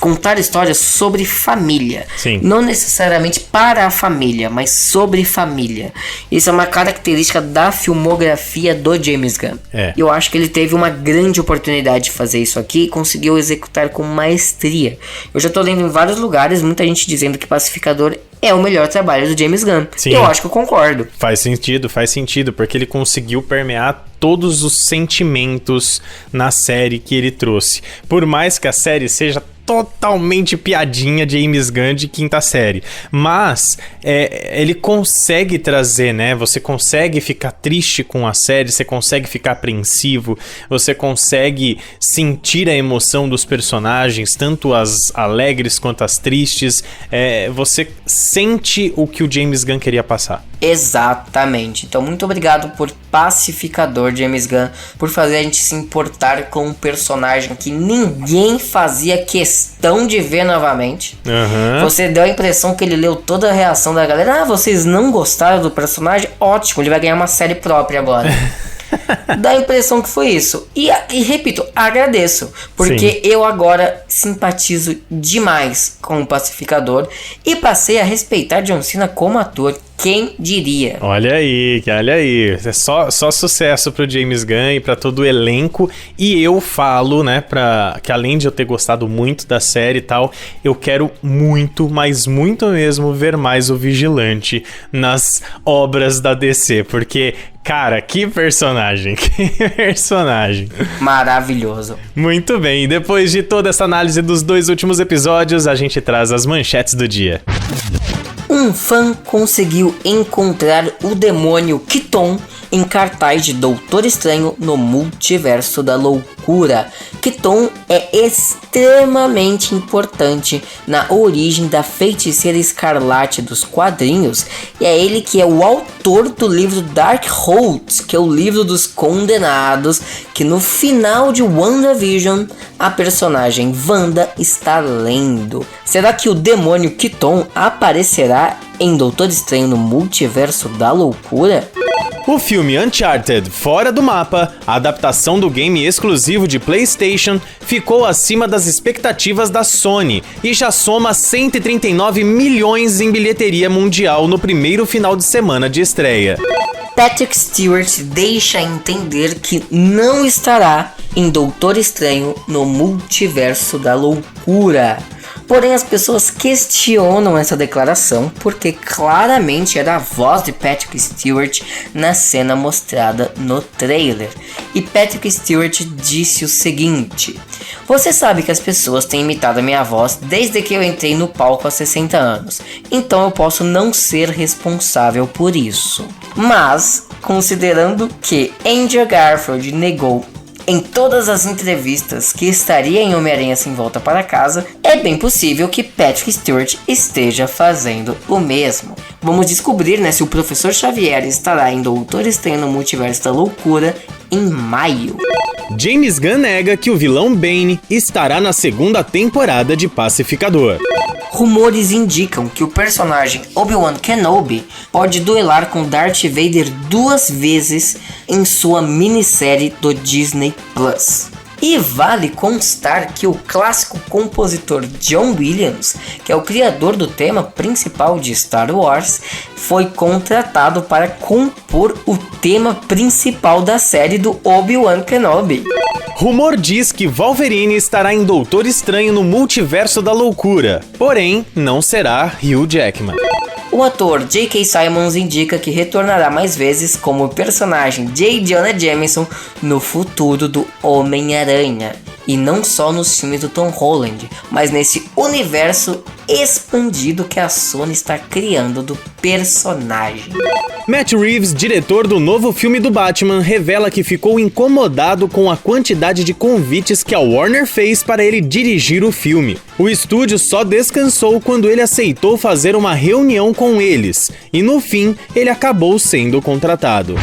contar histórias sobre família. Sim. Não necessariamente para a família, mas sobre família. Isso é uma característica da filmografia do James Gunn. E eu acho que ele teve uma grande oportunidade de fazer isso aqui e conseguiu executar com maestria. Eu já tô lendo em vários lugares muita gente dizendo que Pacificador é o melhor trabalho do James Gunn. Sim. Eu acho que eu concordo. Faz sentido, porque ele conseguiu permear todos os sentimentos na série que ele trouxe. Por mais que a série seja totalmente piadinha de James Gunn de quinta série, mas ele consegue trazer, né? Você consegue ficar triste com a série, você consegue ficar apreensivo, você consegue sentir a emoção dos personagens, tanto as alegres quanto as tristes. Você sente o que o James Gunn queria passar. Exatamente. Então muito obrigado por Pacificador, James Gunn, por fazer a gente se importar com um personagem que ninguém fazia questão de ver novamente. Você deu a impressão que ele leu toda a reação da galera. Vocês não gostaram do personagem? Ótimo, ele vai ganhar uma série própria agora. Dá a impressão que foi isso. E repito, agradeço, porque eu agora simpatizo demais com o Pacificador e passei a respeitar John Cena como ator. Quem diria? Olha aí. É só sucesso pro James Gunn e pra todo o elenco. E eu falo, né, que além de eu ter gostado muito da série e tal, eu quero muito, mas muito mesmo, ver mais o Vigilante nas obras da DC. Porque, cara, que personagem. Maravilhoso. Muito bem, e depois de toda essa análise dos 2 últimos episódios, a gente traz as manchetes do dia. Um fã conseguiu encontrar o demônio Kiton em cartaz de Doutor Estranho no Multiverso da Loucura. Keaton é extremamente importante na origem da Feiticeira Escarlate dos quadrinhos, e é ele que é o autor do livro Darkhold, que é o livro dos condenados, que no final de WandaVision a personagem Wanda está lendo. Será que o demônio Keaton aparecerá em Doutor Estranho no Multiverso da Loucura? O filme Uncharted Fora do Mapa, a adaptação do game exclusivo de PlayStation, ficou acima das expectativas da Sony e já soma 139 milhões em bilheteria mundial no primeiro final de semana de estreia. Patrick Stewart deixa entender que não estará em Doutor Estranho no Multiverso da Loucura. Porém, as pessoas questionam essa declaração porque claramente era a voz de Patrick Stewart na cena mostrada no trailer. E Patrick Stewart disse o seguinte: "Você sabe que as pessoas têm imitado a minha voz desde que eu entrei no palco há 60 anos, então eu posso não ser responsável por isso. Mas, considerando que Andrew Garfield negou em todas as entrevistas que estaria em Homem-Aranha Sem Volta para Casa, é bem possível que Patrick Stewart esteja fazendo o mesmo." Vamos descobrir, se o Professor Xavier estará em Doutor Estranho no Multiverso da Loucura em maio. James Gunn nega que o vilão Bane estará na segunda temporada de Pacificador. Rumores indicam que o personagem Obi-Wan Kenobi pode duelar com Darth Vader 2 vezes em sua minissérie do Disney Plus. E vale constar que o clássico compositor John Williams, que é o criador do tema principal de Star Wars, foi contratado para compor o tema principal da série do Obi-Wan Kenobi. Rumor diz que Wolverine estará em Doutor Estranho no Multiverso da Loucura, porém não será Hugh Jackman. O ator J.K. Simmons indica que retornará mais vezes como personagem J. Jonah Jameson no futuro do Homem-Aranha. E não só nos filmes do Tom Holland, mas nesse universo expandido que a Sony está criando do personagem. Matt Reeves, diretor do novo filme do Batman, revela que ficou incomodado com a quantidade de convites que a Warner fez para ele dirigir o filme. O estúdio só descansou quando ele aceitou fazer uma reunião com eles, e no fim, ele acabou sendo contratado.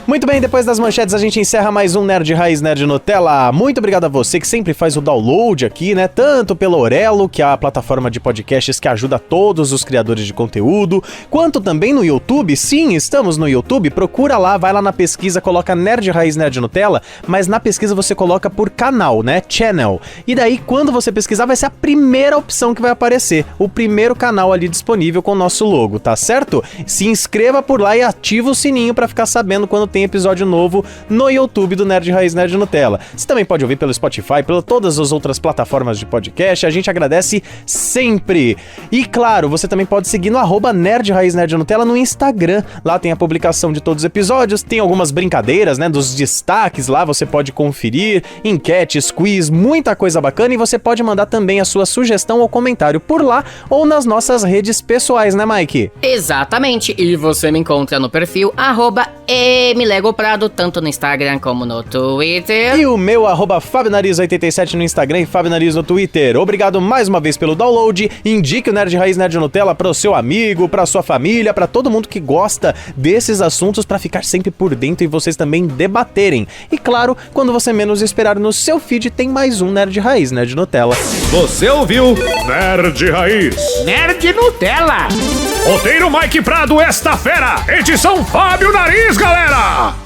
Muito bem, depois das manchetes a gente encerra mais um Nerd Raiz Nerd Nutella. Muito obrigado a você que sempre faz o download aqui, tanto pelo Orelo, que é a plataforma de podcasts que ajuda todos os criadores de conteúdo, quanto também no YouTube. Sim, estamos no YouTube, procura lá, vai lá na pesquisa, coloca Nerd Raiz Nerd Nutella, mas na pesquisa você coloca por canal, channel. E daí, quando você pesquisar, vai ser a primeira opção que vai aparecer, o primeiro canal ali disponível com o nosso logo, tá certo? Se inscreva por lá e ativa o sininho pra ficar sabendo quando tem episódio novo no YouTube do Nerd Raiz Nerd Nutella. Você também pode ouvir pelo Spotify, pelas todas as outras plataformas de podcast, a gente agradece sempre. E claro, você também pode seguir no @Nerd Raiz Nerd Nutella no Instagram, lá tem a publicação de todos os episódios, tem algumas brincadeiras, dos destaques lá, você pode conferir, enquetes, quiz, muita coisa bacana, e você pode mandar também a sua sugestão ou comentário por lá ou nas nossas redes pessoais, Mike? Exatamente, e você me encontra no perfil @MLegoPrado, tanto no Instagram como no Twitter. E o meu @FabioNariz87 no Instagram e FabioNariz no Twitter. Obrigado mais uma vez pelo download. Indique o Nerd Raiz Nerd Nutella para o seu amigo, para sua família, para todo mundo que gosta desses assuntos, para ficar sempre por dentro e vocês também debaterem. E claro, quando você menos esperar no seu feed, tem mais um Nerd Raiz Nerd Nutella. Você ouviu Nerd Raiz. Nerd Nutella. Roteiro Mike Prado, esta fera. Edição Fábio Nariz, galera.